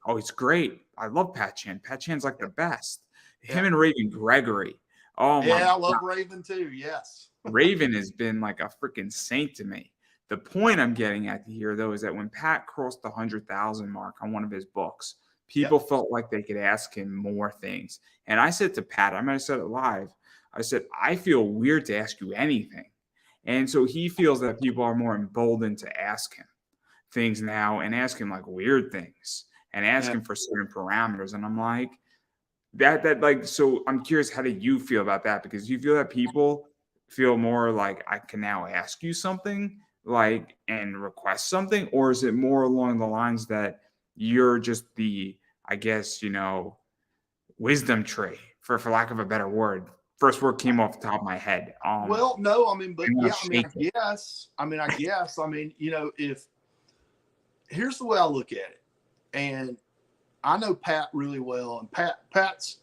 Oh, he's great. I love Pat Chand. Pat Chand's like the best. Him and Raven Gregory. Oh my I love Raven too. Yes. Raven has been like a freaking saint to me. The point I'm getting at here, though, is that when Pat crossed the 100,000 mark on one of his books, people felt like they could ask him more things. And I said to Pat, I might have said it live, I said, I feel weird to ask you anything. And so he feels that people are more emboldened to ask him things now and ask him like weird things and ask him for certain parameters. And I'm like, so I'm curious, how do you feel about that? Because you feel that people feel more like I can now ask you something and request something, or is it more along the lines that you're just the, I guess, wisdom tree for lack of a better word? First word came off the top of my head. Well, no, I guess, if here's the way I look at it, and I know Pat really well, and Pat's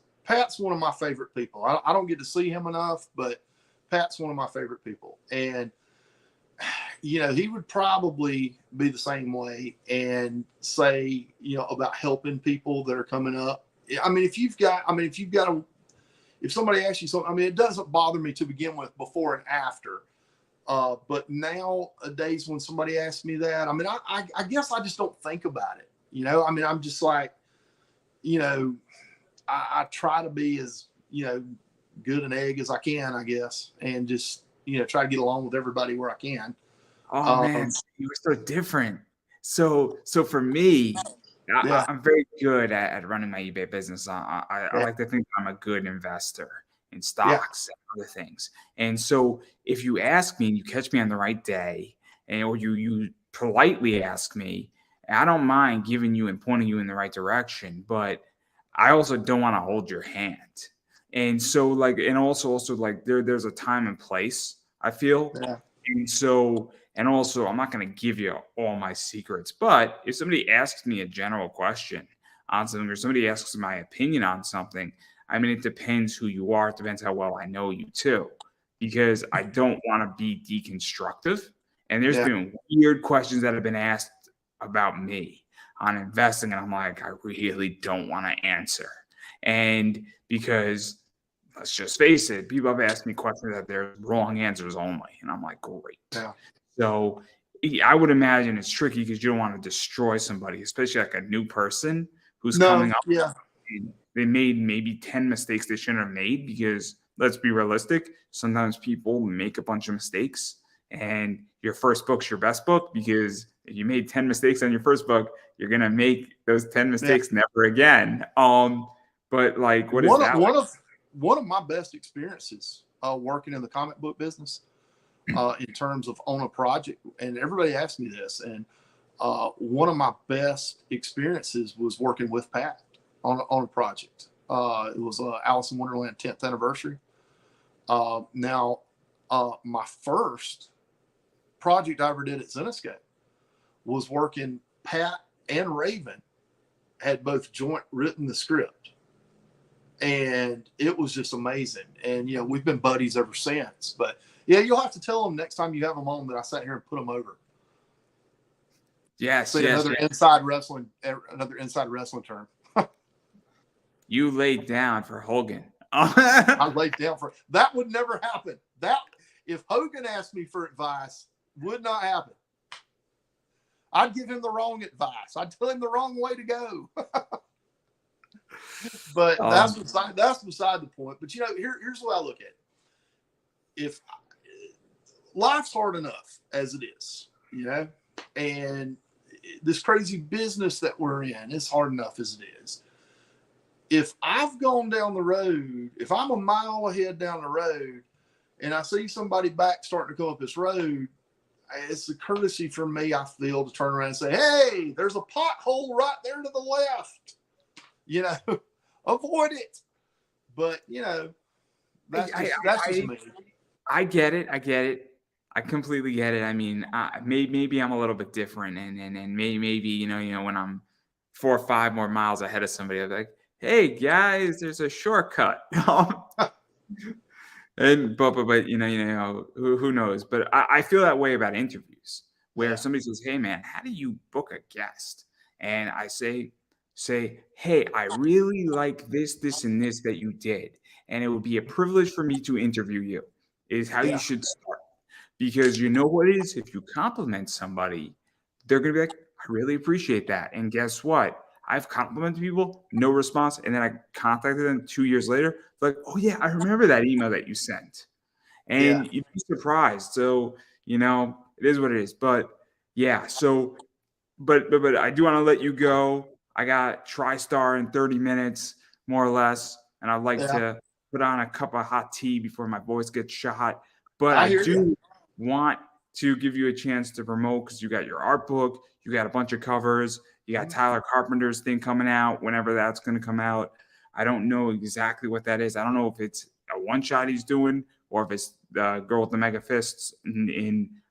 one of my favorite people. I don't get to see him enough, but Pat's one of my favorite people. And, he would probably be the same way and say, about helping people that are coming up. I mean, if somebody asks you something, it doesn't bother me to begin with before and after. But nowadays when somebody asks me that, I guess I just don't think about it. I'm just like, I try to be as, good an egg as I can, I guess, and just, try to get along with everybody where I can. Oh man, you were so different. So for me, I'm very good at running my eBay business. I like to think I'm a good investor in stocks and other things. And so if you ask me and you catch me on the right day, or you politely ask me, I don't mind giving you and pointing you in the right direction, but I also don't want to hold your hand. And so also there's a time and place, I feel. Yeah. And also I'm not going to give you all my secrets, but if somebody asks me a general question on something, or somebody asks my opinion on something, it depends who you are. It depends how well I know you too, because I don't want to be deconstructive. And there's been weird questions that have been asked about me on investing, and I'm like, I really don't want to answer. And because let's just face it, people have asked me questions that they're wrong answers only, and I'm like, great. Yeah. So I would imagine it's tricky because you don't want to destroy somebody, especially like a new person who's coming up. Yeah. And they made maybe 10 mistakes they shouldn't have made, because let's be realistic. Sometimes people make a bunch of mistakes, and your first book's your best book, because if you made 10 mistakes on your first book, you're going to make those 10 mistakes never again. But like, what is that? One of my best experiences working in the comic book business in terms of on a project. And everybody asks me this. And one of my best experiences was working with Pat on a project. It was Alice in Wonderland 10th anniversary. Now, my first project I ever did at Zenescape was working. Pat and Raven had both joint written the script, and it was just amazing. And we've been buddies ever since. But yeah, you'll have to tell them next time you have them on that I sat here and put them over. Yes, Say yes, another yes. inside wrestling term. You laid down for Hogan. I laid down for that. Would never happen. That if Hogan asked me for advice, would not happen. I'd give him the wrong advice. I'd tell him the wrong way to go. But that's beside the point. But here's what I look at. If life's hard enough as it is, and this crazy business that we're in is hard enough as it is. If I've gone down the road, if I'm a mile ahead down the road and I see somebody back starting to go up this road, it's a courtesy for me, I feel, to turn around and say, hey, there's a pothole right there to the left. Avoid it. But, that's just me. I get it. I completely get it. I mean, maybe I'm a little bit different, and maybe when I'm 4 or 5 more miles ahead of somebody, I'm like, hey guys, there's a shortcut. And but who knows? But I feel that way about interviews where somebody says, hey man, how do you book a guest? And I say, hey, I really like this and this that you did, and it would be a privilege for me to interview you, is how you should start. Because you know what it is? If you compliment somebody, they're going to be like, I really appreciate that. And guess what? I've complimented people, no response. And then I contacted them 2 years later. Like, oh, yeah, I remember that email that you sent. And you'd be surprised. So, it is what it is. But, yeah, so, but I do want to let you go. I got TriStar in 30 minutes, more or less. And I'd like to put on a cup of hot tea before my voice gets shot. But I do want to give you a chance to promote, because you got your art book, you got a bunch of covers, you got Tyler Carpenter's thing coming out whenever that's going to come out. I don't know exactly what that is. I don't know if it's a one-shot he's doing or if it's the Girl with the Mega Fists.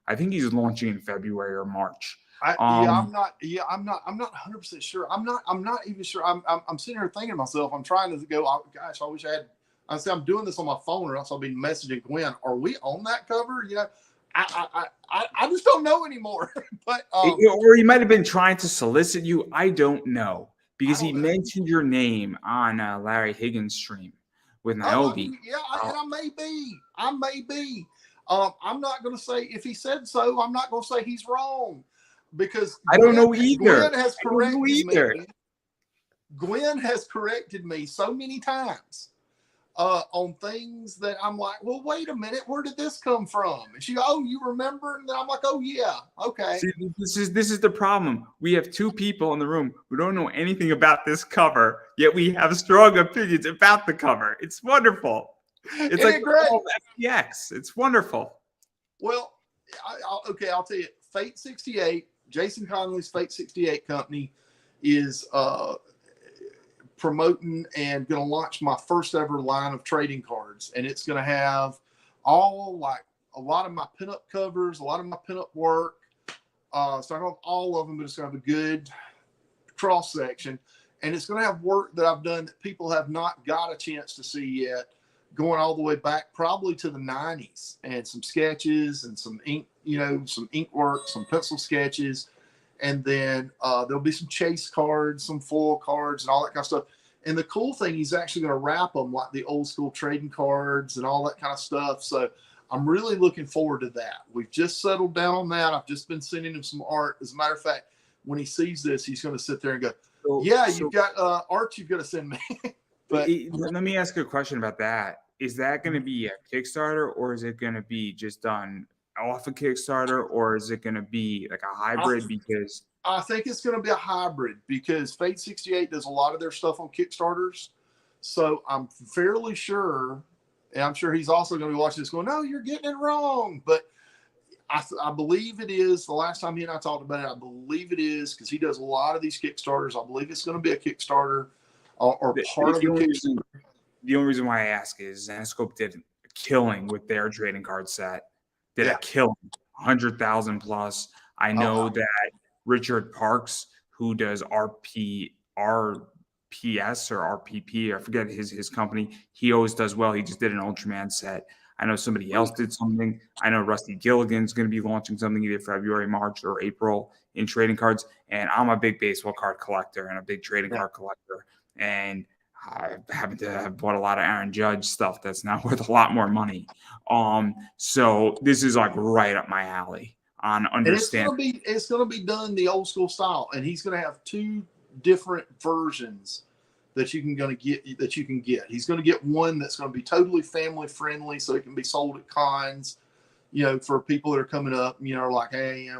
I think he's launching in February or March. I'm not 100% sure. I'm not even sure. I'm sitting here thinking to myself, I'm trying to go, oh, gosh, I wish I had. I say I'm doing this on my phone, or else I'll be messaging Gwen. Are we on that cover? I just don't know anymore. But or he might have been trying to solicit you. I don't know, because he mentioned your name on Larry Higgins' stream with Niobe. And I may be. I'm not going to say if he said so. I'm not going to say he's wrong, because I don't know either. Gwen has corrected me so many times on things that I'm like, well, wait a minute, where did this come from? And she goes, oh, you remember? And then I'm like, oh yeah, okay. See, this is the problem. We have 2 people in the room who don't know anything about this cover, yet we have strong opinions about the cover. It's wonderful. It's like great. FTX. It's wonderful. Well, I'll tell you, Fate 68, Jason Conley's Fate 68 company is promoting and going to launch my first ever line of trading cards. And it's going to have all, like, a lot of my pinup covers, a lot of my pinup work. So I don't have all of them, but it's going to have a good cross section. And it's going to have work that I've done that people have not got a chance to see yet, going all the way back probably to the 90s, and some sketches and some ink, some ink work, some pencil sketches. And then there'll be some chase cards, some foil cards, and all that kind of stuff. And the cool thing, he's actually going to wrap them like the old school trading cards and all that kind of stuff. So I'm really looking forward to that. We've just settled down on that. I've just been sending him some art. As a matter of fact, when he sees this, he's going to sit there and go, you've got art you've got to send me. But let me ask you a question about that. Is that going to be a Kickstarter, or is it going to be just done off a Kickstarter, or is it going to be like a hybrid? Because I think it's going to be a hybrid, because Fate 68 does a lot of their stuff on Kickstarters. So I'm fairly sure, and I'm sure he's also going to be watching this going, no, you're getting it wrong. But I believe it is. The last time he and I talked about it, I believe it is because he does a lot of these Kickstarters. I believe it's going to be a Kickstarter or part of a Kickstarter. The only reason why I ask is Zenescope did a killing with their trading card set. Did a killing, 100,000 plus. I know that Richard Parks, who does RPS or RPP, I forget his company. He always does well. He just did an Ultraman set. I know somebody else did something. I know Rusty Gilligan's going to be launching something either February, March, or April in trading cards. And I'm a big baseball card collector and a big trading card collector. And I happen to have bought a lot of Aaron Judge stuff that's now worth a lot more money. So this is like right up my alley on understanding. And it's gonna be done the old school style, and he's gonna have 2 different versions that you can get. He's gonna get one that's gonna be totally family friendly, so it can be sold at cons, for people that are coming up, like, hey,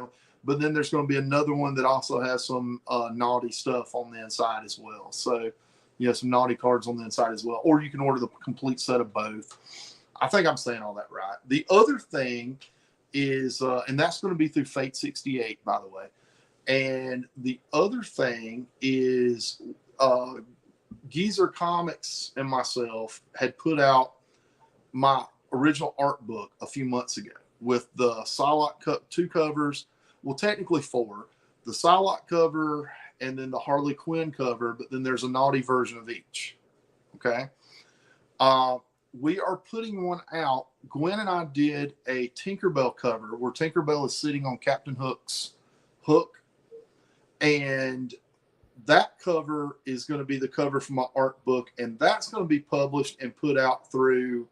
but then there's going to be another one that also has some naughty stuff on the inside as well. So, some naughty cards on the inside as well. Or you can order the complete set of both. I think I'm saying all that right. The other thing is, and that's going to be through Fate 68, by the way. And the other thing is Geezer Comics and myself had put out my original art book a few months ago with the Psylocke 2 covers. Well, technically 4. The Psylocke cover and then the Harley Quinn cover, but then there's a naughty version of each. Okay. We are putting one out. Gwen and I did a Tinkerbell cover where Tinkerbell is sitting on Captain Hook's hook. And that cover is going to be the cover for my art book. And that's going to be published and put out through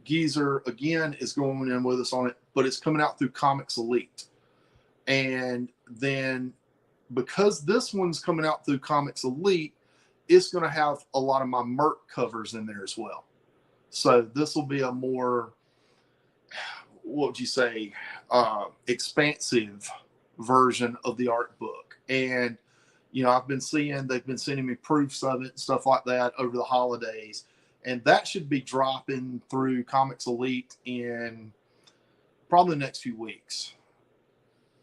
Geezer, again, is going in with us on it, but it's coming out through Comics Elite. And then because this one's coming out through Comics Elite, it's going to have a lot of my Merc covers in there as well. So this will be a more, what would you say, expansive version of the art book. And, I've been seeing, they've been sending me proofs of it and stuff like that over the holidays. And that should be dropping through Comics Elite in probably the next few weeks.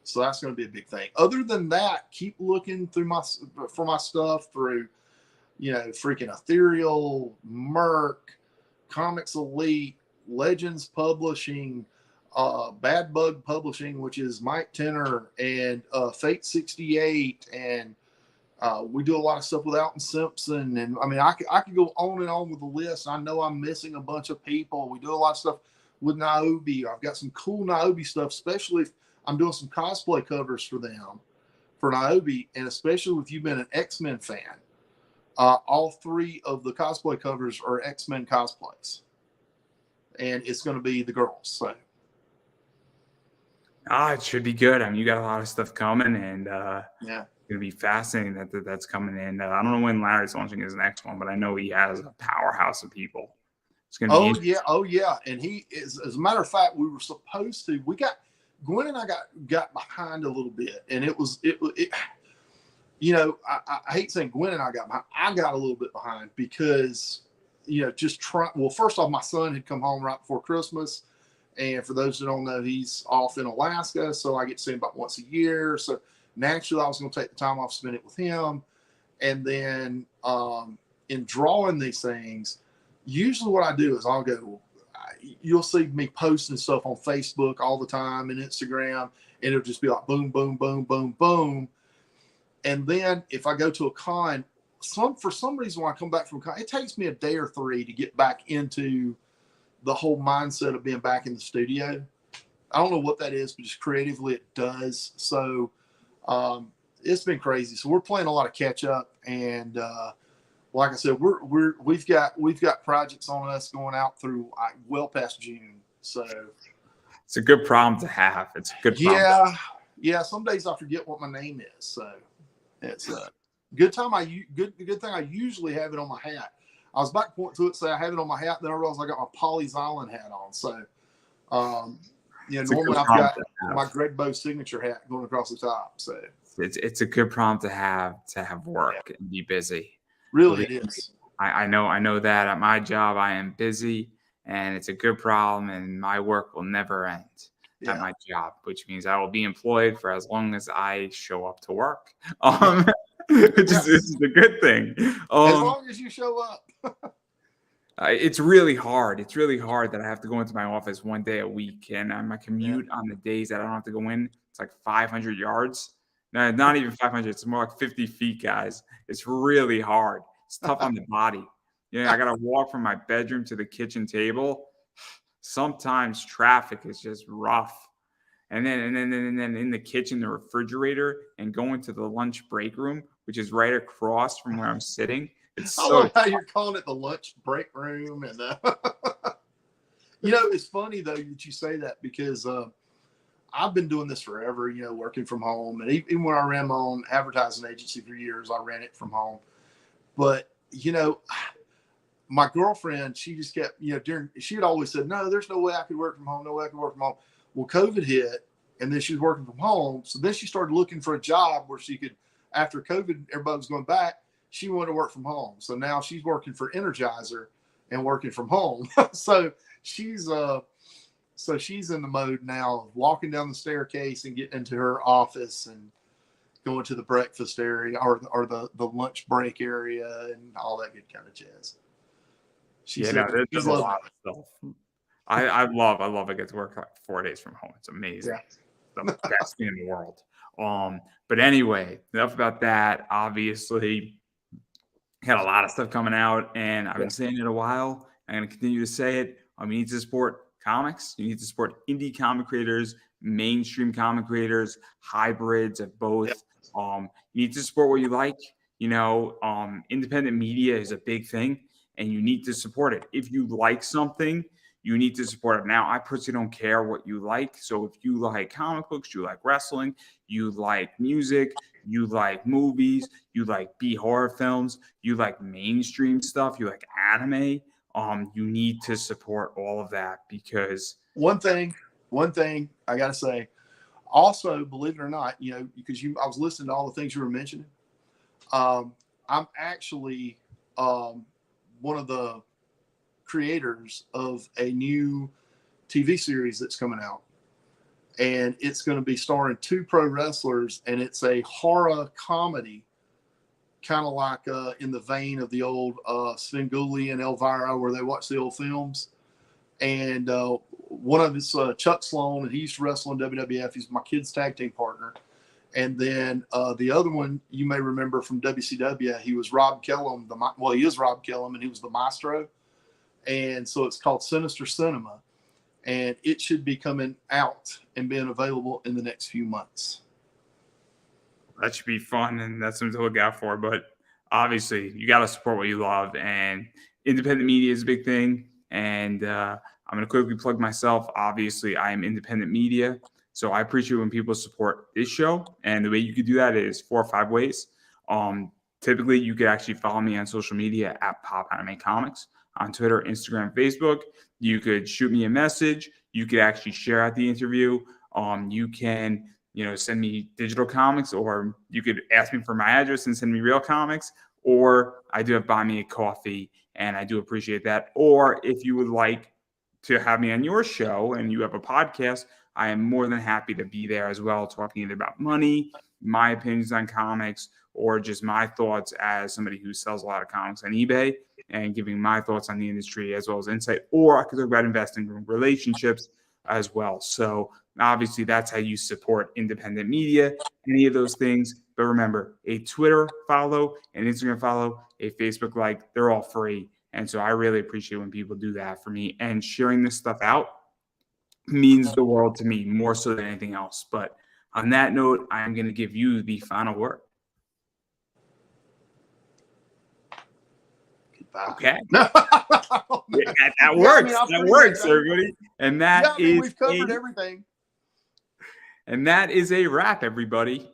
So that's going to be a big thing. Other than that, keep looking for my stuff through, freaking Ethereal, Merc, Comics Elite, Legends Publishing, Bad Bug Publishing, which is Mike Tenner, and Fate 68, and we do a lot of stuff with Alton Simpson. And I mean, I could go on and on with the list. I know I'm missing a bunch of people. We do a lot of stuff with Niobe. I've got some cool Niobe stuff, especially if I'm doing some cosplay covers for them, for Niobe. And especially if you've been an X-Men fan, all 3 of the cosplay covers are X-Men cosplays. And it's going to be the girls. So. It should be good. I mean, you got a lot of stuff coming, and yeah. It's going to be fascinating that's coming in. I don't know when Larry's launching his next one, but I know he has a powerhouse of people. It's going to be yeah. And he is, as a matter of fact, we were supposed to. Gwen and I got behind a little bit, and it I hate saying Gwen and I got behind. I got a little bit behind because well, first off, my son had come home right before Christmas. And for those that don't know, he's off in Alaska, so I get to see him about once a year. So naturally, I was going to take the time off, spend it with him. And then in drawing these things, usually what I do is you'll see me posting stuff on Facebook all the time and Instagram, and it'll just be like boom, boom, boom, boom, boom. And then if I go to a con, for some reason when I come back from a con, it takes me a day or 3 to get back into the whole mindset of being back in the studio. I don't know what that is, but just creatively it does. So it's been crazy. So we're playing a lot of catch up, and like I said, we've got projects on us going out through well past June. So it's a good problem to have. It's a good problem. Yeah. Some days I forget what my name is, so it's a good time. Good thing I usually have it on my hat. I was about to point to it, say I have it on my hat, then I realized I got my Polly's Island hat on. So, normally I've got my Gregbo signature hat going across the top. So it's a good problem to have work and be busy. Really, it is. I know that at my job I am busy, and it's a good problem, and my work will never end. at my job, which means I will be employed for as long as I show up to work, which is a good thing. As long as you show up. It's really hard. It's really hard that I have to go into my office one day a week, and my commute on the days that I don't have to go in, it's like 500 yards. No, not even 500. It's more like 50 feet, guys. It's really hard. It's tough on the body. I got to walk from my bedroom to the kitchen table. Sometimes traffic is just rough. And then in the kitchen, the refrigerator, and going to the lunch break room, which is right across from where I'm sitting. It's I love how you're calling it the lunch break room. And it's funny though that you say that, because I've been doing this forever, working from home. And even when I ran my own advertising agency for years, I ran it from home. But, my girlfriend, she just kept, she had always said, no, there's no way I could work from home. No way I could work from home. Well, COVID hit, and then she was working from home. So then she started looking for a job where she could, after COVID, everybody was going back, she wanted to work from home. So now she's working for Energizer and working from home. So she's in the mode now of walking down the staircase and getting into her office and going to the breakfast area or the lunch break area and all that good kind of jazz. There's a lot of stuff. I love I get to work like 4 days from home. It's amazing. Yeah. The best thing in the world. But anyway, enough about that. Obviously, had a lot of stuff coming out, and I've been saying it a while. I'm going to continue to say it. We need to support comics. You need to support indie comic creators, mainstream comic creators, hybrids of both. You need to support what you like. Independent media is a big thing, and you need to support it. If you like something, you need to support it. Now, I personally don't care what you like. So if you like comic books, you like wrestling, you like music, you like movies, you like B horror films, you like mainstream stuff, you like anime, you need to support all of that, because one thing I gotta say, also, believe it or not, because I was listening to all the things you were mentioning. I'm actually one of the creators of a new TV series that's coming out, and it's going to be starring 2 pro wrestlers, and it's a horror comedy, kind of like in the vein of the old Svengoolie and Elvira, where they watch the old films. And one of it's Chuck Sloan, and he used to wrestle in WWF. He's my kid's tag team partner. And then the other one you may remember from WCW, he was Rob Kellum. He is Rob Kellum, and he was the Maestro. And so it's called Sinister Cinema, and it should be coming out and being available in the next few months. That should be fun, and that's something to look out for. But obviously, you got to support what you love, and independent media is a big thing. And I'm going to quickly plug myself. Obviously, I am independent media, so I appreciate when people support this show. And the way you could do that is 4 or 5 ways. Typically, you could actually follow me on social media at Pop Anime Comics. On Twitter, Instagram, Facebook. You could shoot me a message. You could actually share out the interview. You can, send me digital comics, or you could ask me for my address and send me real comics. Or I do have Buy Me a Coffee, and I do appreciate that. Or if you would like to have me on your show and you have a podcast, I am more than happy to be there as well, talking either about money, my opinions on comics, or just my thoughts as somebody who sells a lot of comics on eBay, and giving my thoughts on the industry as well as insight. Or I could talk about investing, relationships as well. So obviously that's how you support independent media, any of those things. But remember, a Twitter follow, an Instagram follow, a Facebook like, they're all free. And so I really appreciate when people do that for me. And sharing this stuff out means the world to me, more so than anything else. But on that note, I'm going to give you the final word. Okay. that works. That works, everybody. And that is we've covered everything. And that is a wrap, everybody.